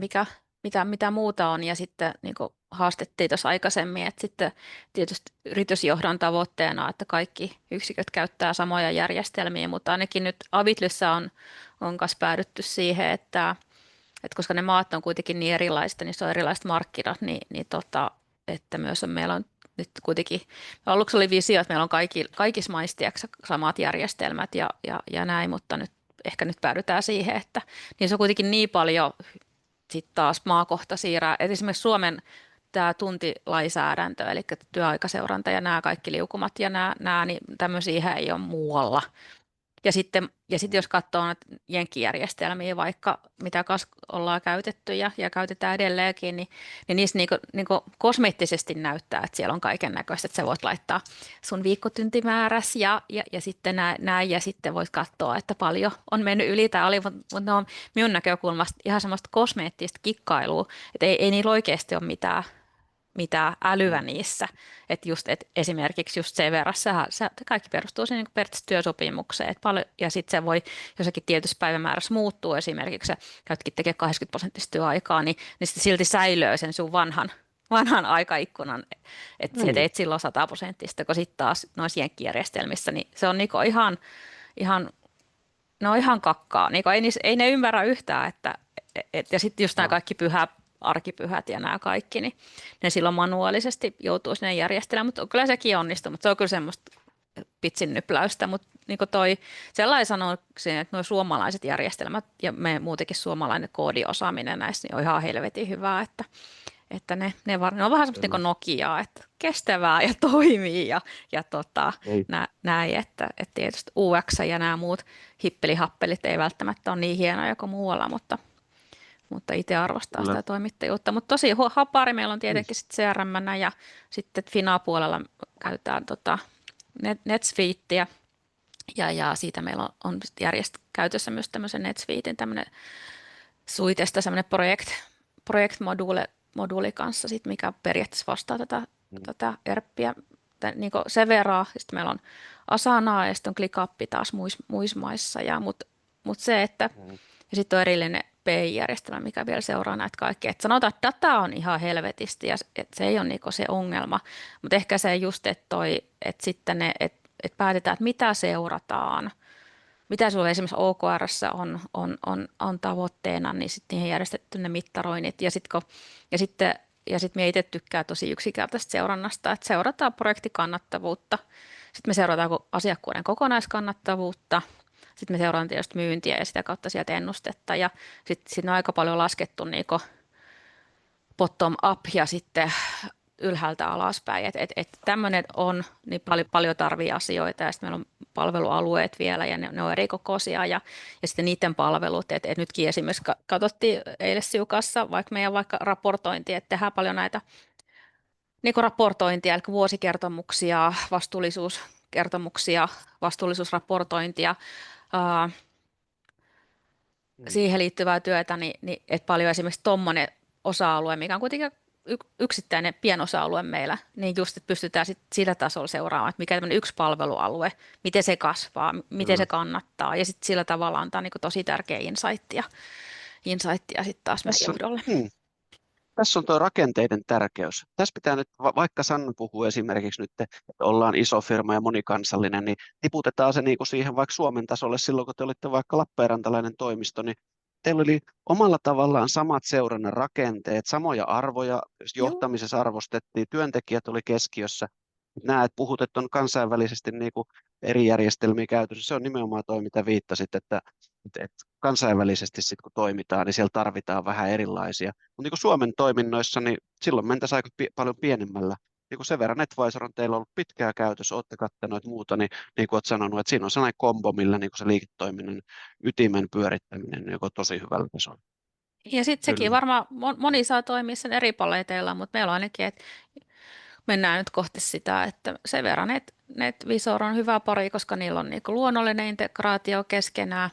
mitä muuta on ja sitten niin kuin haastettiin tuossa aikaisemmin, että sitten tietysti yritysjohdon tavoitteena, että kaikki yksiköt käyttää samoja järjestelmiä, mutta ainakin nyt Avitlyssä on myös päädytty siihen, että koska ne maat on kuitenkin niin erilaista, niin se on erilaiset markkinat, että myös meillä on nyt kuitenkin, aluksi oli visio, että meillä on kaikissa maissa samat järjestelmät ja näin, mutta nyt päädytään siihen, että niin se on kuitenkin niin paljon sitten taas maakohtaisia, että esimerkiksi Suomen tämä tuntilainsäädäntö, eli työaikaseuranta ja nämä kaikki liukumat ja nämä niin tämmöisiä ei ole muualla. Ja sitten jos katsoo näitä jenkkijärjestelmiä, vaikka mitä ollaan käytetty ja käytetään edelleenkin, niin niissä niinku kosmeettisesti näyttää, että siellä on kaiken näköistä, että sä voit laittaa sun viikkotyntimääräs ja sitten näin, ja sitten voit katsoa, että paljon on mennyt yli tai ali, mutta ne on minun näkökulmasta ihan semmoista kosmeettista kikkailua, että ei niillä oikeasti ole mitään älyä niissä. Että just, et esimerkiksi just sen verran, se kaikki perustuu siihen niin periaatteessa työsopimukseen. Ja sitten se voi jossakin tietyssä päivämäärässä muuttua. Esimerkiksi sä käytkin tekemään 80% työaikaa, niin sitten silti säilöö sen sun vanhan aikaikkunan, että sä teet silloin 100%, kun sitten taas noissa jenkkijärjestelmissä, niin se on niinku ihan, ne on ihan kakkaa. Niinku ei ne ymmärrä yhtään, että ja sitten just nämä kaikki arkipyhät ja nämä kaikki, niin ne silloin manuaalisesti joutuu sinne järjestelemään, mutta kyllä sekin onnistuu, mutta se on kyllä semmoista pitsin nypläystä, mutta niin kuin sellainen sanoisin, että nuo suomalaiset järjestelmät ja me muutenkin suomalainen koodiosaaminen näissä niin on ihan helvetin hyvää, että ne on vähän semmoista niin kuin Nokiaa, että kestävää ja toimii ja näin, että tietysti UX ja nämä muut hippelihappelit ei välttämättä ole niin hienoja kuin muualla, mutta itse arvostaa sitä toimittajuutta. Mutta tosi hapari meillä on tietenkin sit CRM ja sitten Fina-puolella käytetään NetSuitea ja siitä meillä on käytössä myös tämmöisen NetSuiten tämmöinen suitesta semmoinen projektmoduuli kanssa, sit, mikä periaatteessa vastaa tätä ERPiä, niin kuin Severaa, sitten meillä on Asanaa ja sitten on ClickUp taas muissa maissa, mutta se, että ja sitten on erillinen PI-järjestelmä, mikä vielä seuraa näitä kaikkea. Et sanotaan, että data on ihan helvetisti ja se ei ole niinku se ongelma, mutta ehkä se just, että sitten että päätetään, että mitä seurataan, mitä sulla esimerkiksi OKR:ssä on tavoitteena, niin sitten niihin järjestetty ne mittaroinnit ja sitten me itse tykkää tosi yksinkertaisesta seurannasta, että seurataan projektikannattavuutta, sitten me seurataan asiakkuuden kokonaiskannattavuutta, sitten me seuraamme tietysti myyntiä ja sitä kautta sieltä ennustetta ja sitten on aika paljon laskettu niinku bottom up ja sitten ylhäältä alaspäin. Et tämmöinen on, niin paljon tarvii asioita ja sitten meillä on palvelualueet vielä ja ne on eri kokoisia ja sitten niiden palvelut. Et nytkin esimerkiksi katsottiin eilen Siukassa vaikka raportointia, että tehdään paljon näitä niin raportointia, eli vuosikertomuksia, vastuullisuuskertomuksia, vastuullisuusraportointia, siihen liittyvää työtä, niin että paljon esimerkiksi tuommoinen osa-alue, mikä on kuitenkin yksittäinen pienosa-alue meillä, niin just, että pystytään sit sillä tasolla seuraamaan, että mikä tämmöinen yksi palvelualue, miten se kasvaa, miten se kannattaa, ja sitten sillä tavalla antaa niin tosi tärkeä insightia sitten taas meidän johdolle. Tässä on tuo rakenteiden tärkeys. Tässä pitää nyt, vaikka Sanna puhuu esimerkiksi nyt, että ollaan iso firma ja monikansallinen, niin tiputetaan se niin kuin siihen vaikka Suomen tasolle silloin, kun te olitte vaikka Lappeenrantalainen toimisto, niin teillä oli omalla tavallaan samat seurannan rakenteet, samoja arvoja, johtamisessa arvostettiin, työntekijät oli keskiössä. Nämä, että puhut, että on kansainvälisesti niin kuin eri järjestelmiä käytössä, se on nimenomaan tuo, mitä viittasit, että kansainvälisesti sit, kun toimitaan, niin siellä tarvitaan vähän erilaisia. Mutta niin kuin Suomen toiminnoissa, niin silloin mentäisiin aika paljon pienemmällä. Niin kuin sen verran NetVisor on teillä ollut pitkää käytössä, olette katsoneet muuta, niin kuin olet sanonut, että siinä on sellainen kombo, millä niin kuin se liiketoiminnan ytimen pyörittäminen niin on tosi hyvällä tasolla. Ja sitten sekin varmaan moni saa toimia sen eri paleteilla, mutta meillä on ainakin, että mennään nyt kohti sitä, että sen verran NetVisor on hyvä pari, koska niillä on niinku luonnollinen integraatio keskenään.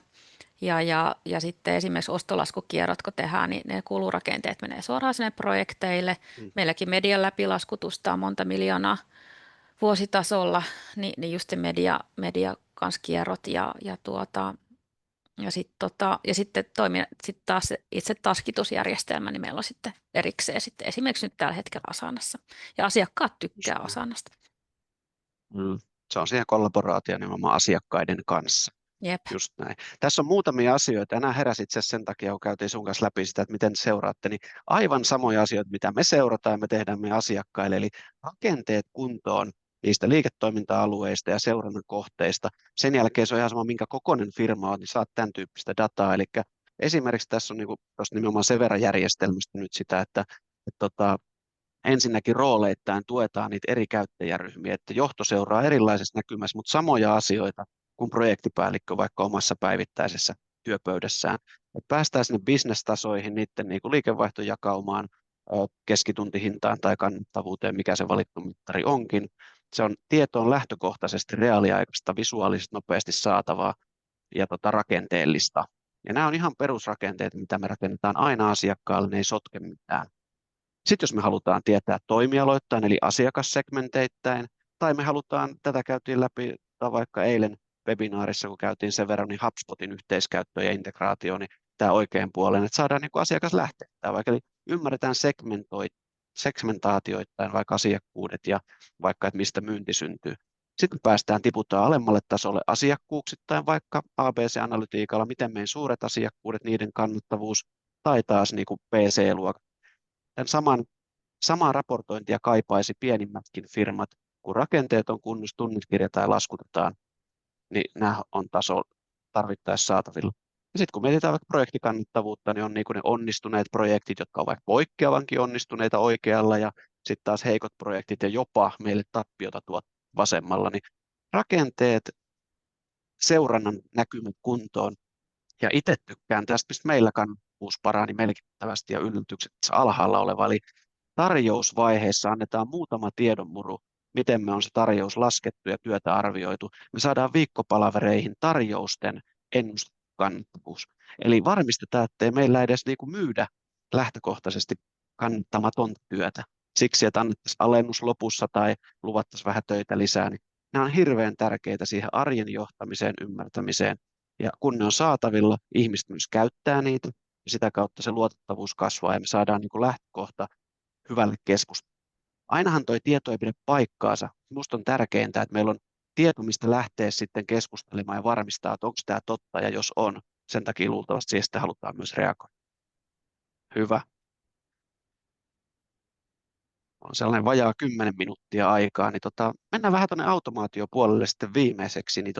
Ja sitten esimerkiksi ostolaskukierrot, kun tehdään, niin ne kulurakenteet menee suoraan sinne projekteille. Meilläkin median läpilaskutusta on monta miljoonaa vuositasolla, niin just se media kanssa kierrot ja sitten taas se itse taskitusjärjestelmä, niin meillä on sitten erikseen sitten esimerkiksi nyt tällä hetkellä Asanassa. Ja asiakkaat tykkää Asanasta. Se on siihen kollaboraatio nimenomaan asiakkaiden kanssa. Jep. Just näin. Tässä on muutamia asioita. Tänään heräsit itse sen takia, kun käytiin sun kanssa läpi sitä, että miten seuraatte, niin aivan samoja asioita, mitä me seurataan ja me tehdään meidän asiakkaille. Eli rakenteet kuntoon niistä liiketoiminta-alueista ja seurannan kohteista. Sen jälkeen se on ihan sama, minkä kokoinen firma on, niin saat tämän tyyppistä dataa. Eli esimerkiksi tässä on niin kuin, nimenomaan Severa-järjestelmästä nyt sitä, että ensinnäkin rooleittain tuetaan niitä eri käyttäjäryhmiä, että johto seuraa erilaisessa näkymässä, mutta samoja asioita kuin projektipäällikkö vaikka omassa päivittäisessä työpöydässään. Et päästään sinne bisnestasoihin, niiden niin kuin liikevaihtojakaumaan, keskituntihintaan tai kannattavuuteen, mikä se valittu mittari onkin. Se on tietoon lähtökohtaisesti reaaliaikaista, visuaalisesti nopeasti saatavaa ja rakenteellista. Ja nämä on ihan perusrakenteet, mitä me rakennetaan aina asiakkaalle, ne ei sotke mitään. Sitten jos me halutaan tietää toimialoittain, eli asiakassegmenteittäin, tai me halutaan, tätä käytiin läpi, tai vaikka eilen webinaarissa, kun käytiin sen verran, niin HubSpotin yhteiskäyttö ja integraatio, niin tämä oikein puolen, että saadaan niin kuin asiakas lähteä, vaikka eli ymmärretään segmentaatioittain vaikka asiakkuudet ja vaikka, että mistä myynti syntyy. Sitten päästään tiputtaa alemmalle tasolle asiakkuuksittain, vaikka ABC-analytiikalla, miten meidän suuret asiakkuudet, niiden kannattavuus, tai taas niin kuin PC-luokat. Tämän samaa raportointia kaipaisi pienimmätkin firmat, kun rakenteet on kunnossa, tunnit kirjataan ja laskutetaan, niin nämä on taso tarvittaessa saatavilla. Ja sitten kun mietitään vaikka projektikannattavuutta, niin on niin kuin ne onnistuneet projektit, jotka ovat vaikka poikkeavankin onnistuneita oikealla, ja sitten taas heikot projektit ja jopa meille tappiota tuot vasemmalla, niin rakenteet, seurannan näkymät kuntoon, ja itse tykkään tästä, mistä meillä kannattavuus parani merkittävästi ja yllätykset alhaalla oleva, eli tarjousvaiheessa annetaan muutama tiedonmuru, miten me on se tarjous laskettu ja työtä arvioitu. Me saadaan viikkopalavereihin tarjousten ennustekannattavuus. Eli varmistetaan, että ei meillä edes niin kuin myydä lähtökohtaisesti kannattamatonta työtä. Siksi, että annettaisiin alennus lopussa tai luvattaisiin vähän töitä lisää, niin nämä on hirveän tärkeitä siihen arjen johtamiseen, ymmärtämiseen. Ja kun ne on saatavilla, ihmiset myös käyttää niitä, ja sitä kautta se luotettavuus kasvaa, ja me saadaan niin kuin lähtökohta hyvälle keskustelulle. Ainahan tuo tieto ei pidä paikkaansa. Minusta on tärkeintä, että meillä on tieto, mistä lähtee sitten keskustelemaan ja varmistaa, että onko tämä totta, ja jos on, sen takia luultavasti siihen sitten halutaan myös reagoida. Hyvä. On sellainen vajaa 10 minuuttia aikaa, niin mennään vähän tuonne automaatiopuolelle sitten viimeiseksi. Niin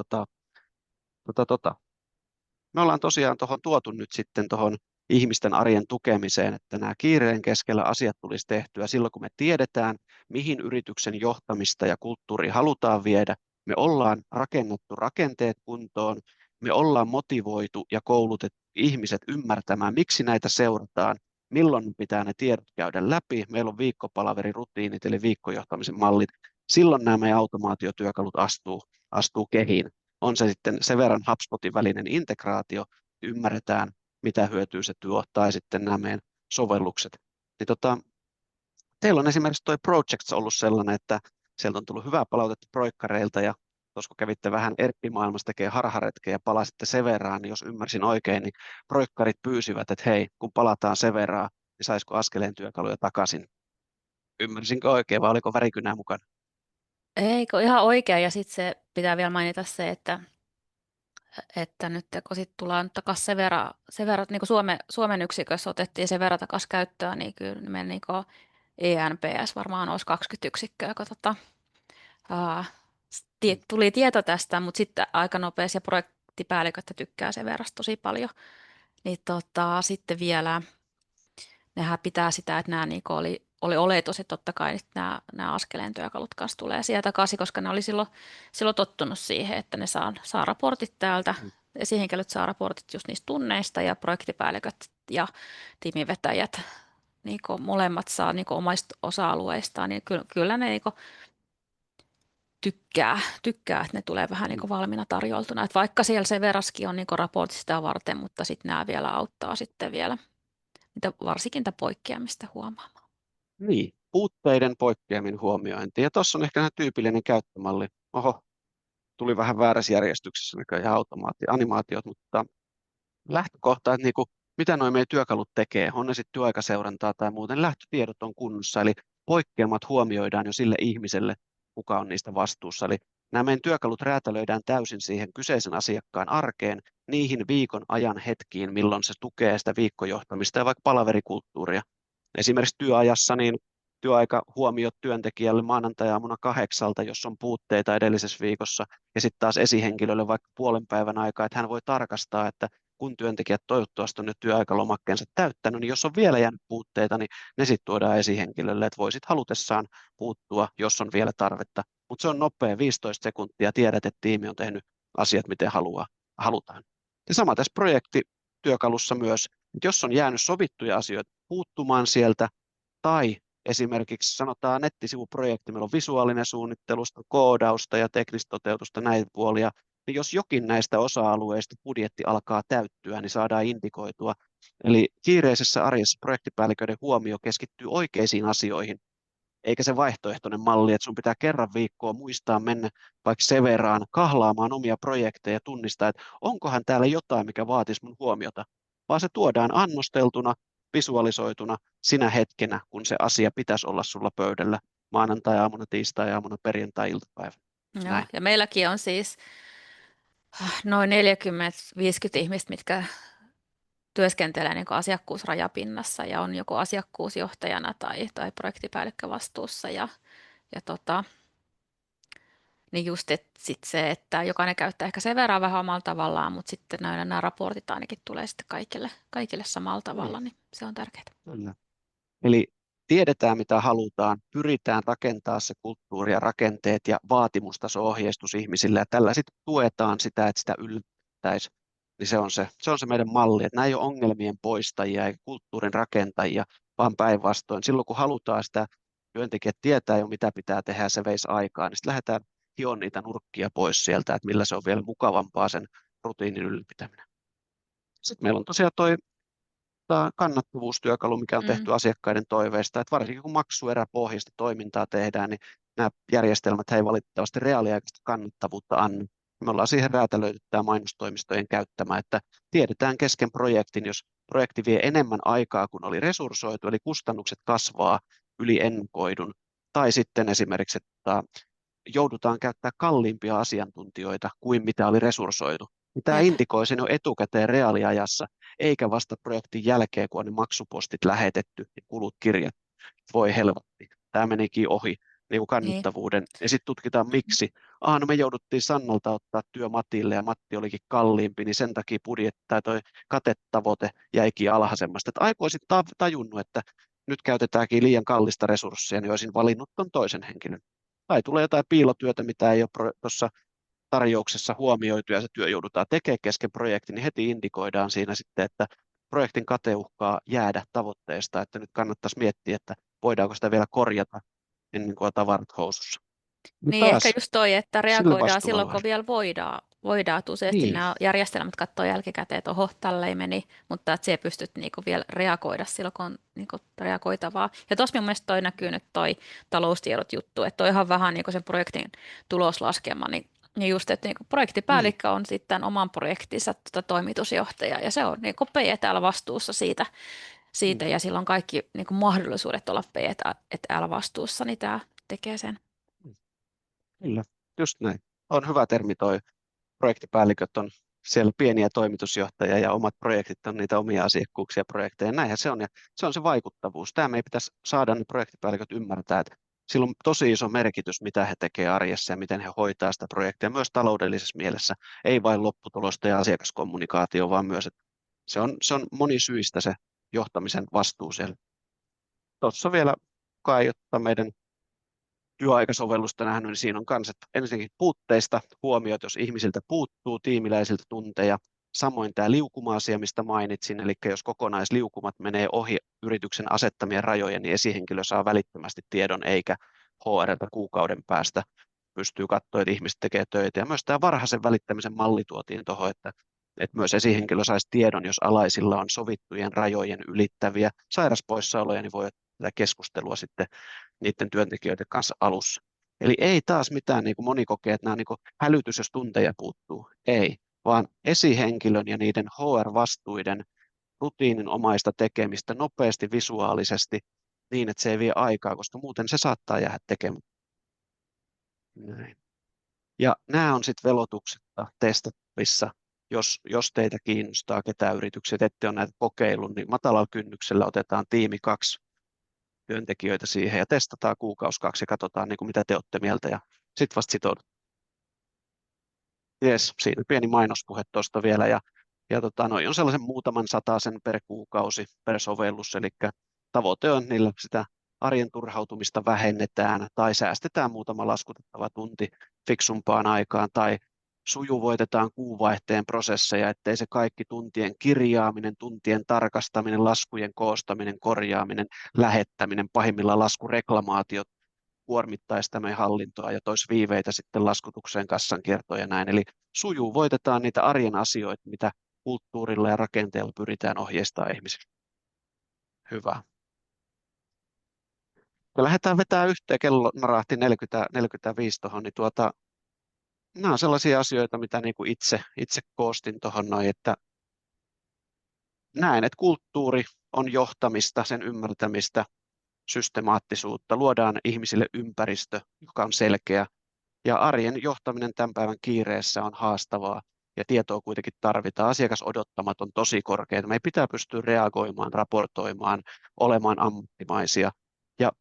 Me ollaan tosiaan tuohon tuotu nyt sitten tuohon ihmisten arjen tukemiseen, että nämä kiireen keskellä asiat tulisi tehtyä silloin, kun me tiedetään, mihin yrityksen johtamista ja kulttuuri halutaan viedä. Me ollaan rakennettu rakenteet kuntoon, me ollaan motivoitu ja koulutettu ihmiset ymmärtämään, miksi näitä seurataan, milloin pitää ne tiedot käydä läpi. Meillä on viikkopalaveri-rutiinit eli viikkojohtamisen mallit. Silloin nämä meidän automaatiotyökalut astuu kehiin. On se sitten sen verran HubSpotin välinen integraatio, ymmärretään, mitä hyötyä se tuo, tai sitten nämä meidän sovellukset. Niin teillä on esimerkiksi tuo Projects ollut sellainen, että sieltä on tullut hyvää palautetta proikkareilta, ja tuossa kun kävitte vähän ERP-maailmassa tekemään harharetkeä ja palasitte Severaan, niin jos ymmärsin oikein, niin proikkarit pyysivät, että hei, kun palataan Severaan, niin saisiko askeleen työkaluja takaisin. Ymmärsinkö oikein, vai oliko värikynää mukana? Eikö ihan oikein, ja sitten se pitää vielä mainita se, että nyt kun sitten tullaan takaisin Severa niin kuin Suomen yksikössä otettiin Severa takaisin käyttöön, niin kyllä meidän niin kuin ENPS varmaan olisi 20 yksikköä, kun tuli tieto tästä, mutta sitten aika nopeasti ja projektipäälliköt tykkää Severasta tosi paljon. Niin sitten vielä nehän pitää sitä, että nämä niin oli oletus, että totta kai nämä askeleen työkalut kanssa tulee sieltä takaisin, koska ne oli silloin tottunut siihen, että ne saa raportit täältä. Esihenkilöt saa raportit just niistä tunneista ja projektipäälliköt ja tiimivetäjät niin molemmat saa niin omista osa-alueistaan, niin kyllä ne niin tykkää, että ne tulee vähän niin valmiina tarjoltuna. Että vaikka siellä se veraskin on niin raportti sitä varten, mutta sitten nämä vielä auttaa sitten vielä varsinkin niitä poikkeamista huomaamaan. Niin, puutteiden poikkeaminen huomiointi. Ja tuossa on ehkä tyypillinen käyttömalli. Oho, tuli vähän väärässä järjestyksessä näköjään animaatiot, mutta lähtökohta, että niinku, mitä nuo meidän työkalut tekee, on ne sitten työaikaseurantaa tai muuten, lähtötiedot on kunnossa, eli poikkeamat huomioidaan jo sille ihmiselle, kuka on niistä vastuussa. Eli nämä meidän työkalut räätälöidään täysin siihen kyseisen asiakkaan arkeen, niihin viikon ajan hetkiin, milloin se tukee sitä viikkojohtamista ja vaikka palaverikulttuuria. Esimerkiksi työajassa niin työaikahuomiot työntekijälle maanantai-aamuna 8:00, jos on puutteita edellisessä viikossa, ja sitten taas esihenkilölle vaikka puolen päivän aikaa, että hän voi tarkastaa, että kun työntekijät toivottavasti on ne työaikalomakkeensa täyttänyt, niin jos on vielä jäänyt puutteita, niin ne sitten tuodaan esihenkilölle, että voisit halutessaan puuttua, jos on vielä tarvetta. Mutta se on nopea, 15 sekuntia, tiedät, että tiimi on tehnyt asiat, miten halutaan. Ja sama tässä projektityökalussa myös, että jos on jäänyt sovittuja asioita puuttumaan sieltä, tai esimerkiksi sanotaan nettisivuprojekti, meillä on visuaalinen suunnittelusta, koodausta ja teknistä toteutusta näitä puolia, niin jos jokin näistä osa-alueista budjetti alkaa täyttyä, niin saadaan indikoitua. Eli kiireisessä arjessa projektipäälliköiden huomio keskittyy oikeisiin asioihin, eikä se vaihtoehtoinen malli, että sun pitää kerran viikkoa muistaa mennä vaikka Severaan kahlaamaan omia projekteja ja tunnistaa, että onkohan täällä jotain, mikä vaatisi mun huomiota, vaan se tuodaan annosteltuna, visualisoituna sinä hetkenä, kun se asia pitäisi olla sulla pöydällä maanantai-aamuna, tiistai-aamuna, perjantai-iltapäivänä. Joo, Näin. ja meilläkin on siis noin 40-50 ihmistä, mitkä työskentelee niin kuin asiakkuusrajapinnassa ja on joko asiakkuusjohtajana tai projektipäällikkö vastuussa. Niin just sit se, että jokainen käyttää ehkä sen verran vähän omalla tavallaan, mutta sitten nämä raportit ainakin tulee sitten kaikille samalla tavalla, niin se on tärkeää. Kyllä. Eli tiedetään, mitä halutaan, pyritään rakentaa se kulttuuri ja rakenteet ja vaatimustaso-ohjeistus ihmisille, ja tällä sitten tuetaan sitä, että sitä yllättäisi. Niin se on se meidän malli, että nämä ei ole ongelmien poistajia eikä kulttuurin rakentajia, vaan päinvastoin. Silloin kun halutaan sitä, työntekijät tietää jo mitä pitää tehdä, se veisi aikaa, niin sitten lähdetään hiomaan niitä nurkkia pois sieltä, että millä se on vielä mukavampaa sen rutiinin ylläpitäminen. Sitten meillä on tosiaan toi kannattavuustyökalu, mikä on tehty asiakkaiden toiveista, että varsinkin kun maksueräpohjaista toimintaa tehdään, niin nämä järjestelmät ei valitettavasti reaaliaikaista kannattavuutta anna. Me ollaan siihen räätälöity tämä mainostoimistojen käyttämä, että tiedetään kesken projektin, jos projekti vie enemmän aikaa kuin oli resurssoitu, eli kustannukset kasvaa yli ennakoidun, tai sitten esimerkiksi, että joudutaan käyttämään kalliimpia asiantuntijoita kuin mitä oli resurssoitu. Tämä Jep. indikoi sen jo etukäteen reaaliajassa, eikä vasta projektin jälkeen, kun on ne maksupostit lähetetty ja kulut kirjat. Voi helvetti, tämä menikin ohi niin kuin kannattavuuden. Ja sitten tutkitaan miksi. No me jouduttiin Sannalta ottaa työ Matille ja Matti olikin kalliimpi, niin sen takia budjetti tai toi katetavoite jäikin alhaisemmasta. Että aikoisin tajunnut, että nyt käytetäänkin liian kallista resursseja, niin olisin valinnut ton toisen henkilön. Tai tulee jotain piilotyötä, mitä ei ole tuossa tarjouksessa huomioitu ja se työ joudutaan tekemään kesken projektin, niin heti indikoidaan siinä sitten, että projektin kate uhkaa jäädä tavoitteesta, että nyt kannattaisi miettiä, että voidaanko sitä vielä korjata ennen kuin on tavarat housussa. Niin ehkä Taas just toi, että sille reagoidaan silloin, vastuualueelle. kun vielä voidaan. Että useasti Niin, nämä järjestelmät katsoo jälkikäteen, että oho, tälleen meni, mutta että se pystyt niinku vielä reagoida silloin, kun on niinku reagoitavaa. Ja tuossa minun mielestä toi näkyy nyt toi taloustiedot juttu, että toihan vähän niinku sen projektin tuloslaskelma, niin just, että niinku projektipäällikkö on sitten oman projektinsa toimitusjohtaja ja se on niinku PE täällä vastuussa siitä ja silloin kaikki niinku mahdollisuudet olla PE täällä vastuussa, niin tämä tekee sen. kyllä, just näin. On hyvä termi toi. Projektipäälliköt on siellä pieniä toimitusjohtajia ja omat projektit on niitä omia asiakkuuksia ja projekteja. Näinhän se on ja se on se vaikuttavuus. Tämä me ei pitäisi saada ne projektipäälliköt ymmärtää, että sillä on tosi iso merkitys, mitä he tekevät arjessa ja miten he hoitaa sitä projektia, myös taloudellisessa mielessä. Ei vain lopputulosta ja asiakaskommunikaatio, vaan myös, että se on monisyistä se johtamisen vastuu siellä. Tuossa vielä kai, jotta meidän työaikasovellusta nähnyt, niin siinä on myös, että ensinnäkin puutteista huomiot, jos ihmisiltä puuttuu tiimiläisiltä tunteja. Samoin tämä liukuma-asia, mistä mainitsin, eli jos kokonaisliukumat menee ohi yrityksen asettamien rajojen, niin esihenkilö saa välittömästi tiedon, eikä HR:ltä kuukauden päästä pystyy katsoa, että ihmiset tekee töitä. Ja myös tämä varhaisen välittämisen malli tuotiin tuohon, että myös esihenkilö saisi tiedon, jos alaisilla on sovittujen rajojen ylittäviä sairaspoissaoloja, niin voi tätä keskustelua sitten niiden työntekijöiden kanssa alussa. Eli ei taas mitään, niin kuin moni kokee, että nämä on niin kuin hälytys, jos tunteja puuttuu. Ei, vaan esihenkilön ja niiden HR-vastuiden rutiininomaista tekemistä nopeasti visuaalisesti niin, että se ei vie aikaa, koska muuten se saattaa jäädä tekemättä. Näin. Ja nämä on sitten velotuksetta testattavissa, jos teitä kiinnostaa, ketä yrityksiä ette ole näitä kokeillut, niin matalalla kynnyksellä otetaan tiimi 2 työntekijöitä siihen ja testataan kuukausi 2 ja katsotaan, niin kuin mitä te olette mieltä ja sitten vasta sitoudut. Jes, siinä pieni mainospuhe tuosta vielä ja noi on sellaisen muutaman satasen per kuukausi per sovellus, eli tavoite on niillä sitä arjen turhautumista vähennetään tai säästetään muutama laskutettava tunti fiksumpaan aikaan tai sujuvoitetaan kuuvaihteen prosesseja, ettei se kaikki tuntien kirjaaminen, tuntien tarkastaminen, laskujen koostaminen, korjaaminen, lähettäminen, pahimmillaan laskureklamaatiot kuormittaisi sitä meidän hallintoa ja toisi viiveitä sitten laskutukseen, kassankiertoon ja näin. Eli sujuvoitetaan niitä arjen asioita, mitä kulttuurilla ja rakenteella pyritään ohjeistamaan ihmisille. Hyvä. Me lähdetään vetämään yhteen, kello narahti 45 tuohon, niin nämä on sellaisia asioita, mitä niin kuin itse koostin tuohon noin, että näen, että kulttuuri on johtamista, sen ymmärtämistä, systemaattisuutta, luodaan ihmisille ympäristö, joka on selkeä, ja arjen johtaminen tämän päivän kiireessä on haastavaa, ja tietoa kuitenkin tarvitaan. Asiakasodottamat on tosi korkeita. Meidän pitää pystyä reagoimaan, raportoimaan, olemaan ammattimaisia, ja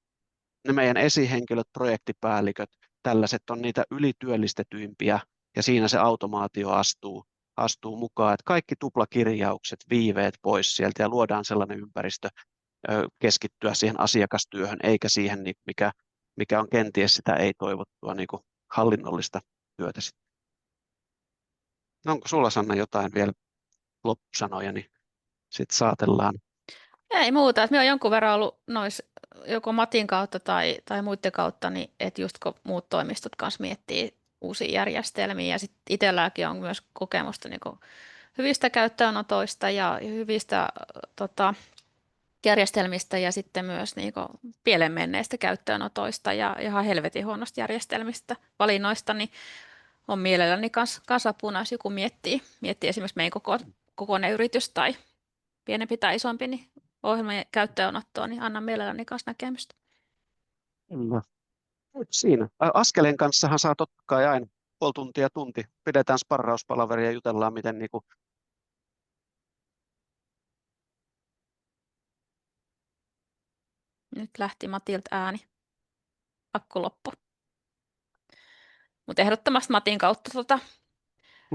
ne meidän esihenkilöt, projektipäälliköt, tällaiset on niitä ylityöllistetyimpiä, ja siinä se automaatio astuu mukaan, että kaikki tuplakirjaukset, viiveet pois sieltä, ja luodaan sellainen ympäristö keskittyä siihen asiakastyöhön, eikä siihen, mikä on kenties sitä ei-toivottua niin kuin hallinnollista työtä. Onko sulla, Sanna, jotain vielä loppusanoja, niin sitten saatellaan. Ei muuta, että minä olen jonkun verran ollut joko Matin kautta tai muiden kautta, niin että just kun muut toimistot kanssa miettii uusia järjestelmiä ja sitten itselläkin on myös kokemusta niin kuin hyvistä käyttöönotoista ja hyvistä järjestelmistä ja sitten myös niin kuin pieleen menneistä käyttöönotoista ja ihan helvetin huonosta järjestelmistä valinnoista, niin on mielelläni kanssa apuna, jos joku miettii esimerkiksi meidän kokoinen yritys tai pienempi tai isompi, niin ohjelmien käyttöönottoa, niin annan mielelläni kanssa näkemystä. Kyllä. Siinä. Askeleen kanssahan saa totta kai aina puoli tuntia tunti. Pidetään sparrauspalaveria ja jutellaan, miten niin kuin Nyt lähti Matilta ääni. Akku loppu. Mutta ehdottomasti Matin kautta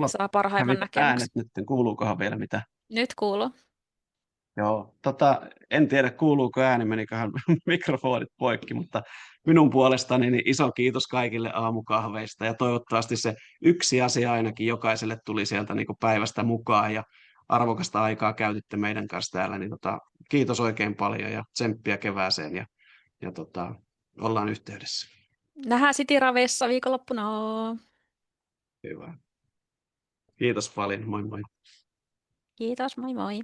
saa parhaimman näkemyksen. Äänet nyt, kuuluukohan vielä mitä? Nyt kuuluu. Joo, en tiedä kuuluuko ääni, meniköhän mikrofonit poikki, mutta minun puolestani niin iso kiitos kaikille aamukahveista ja toivottavasti se yksi asia ainakin jokaiselle tuli sieltä niin kuin päivästä mukaan ja arvokasta aikaa käytitte meidän kanssa täällä, niin kiitos oikein paljon ja tsemppiä kevääseen ja ollaan yhteydessä. Nähdään Cityraveissa viikonloppuna. Hyvä. Kiitos paljon, moi moi. Kiitos, moi moi.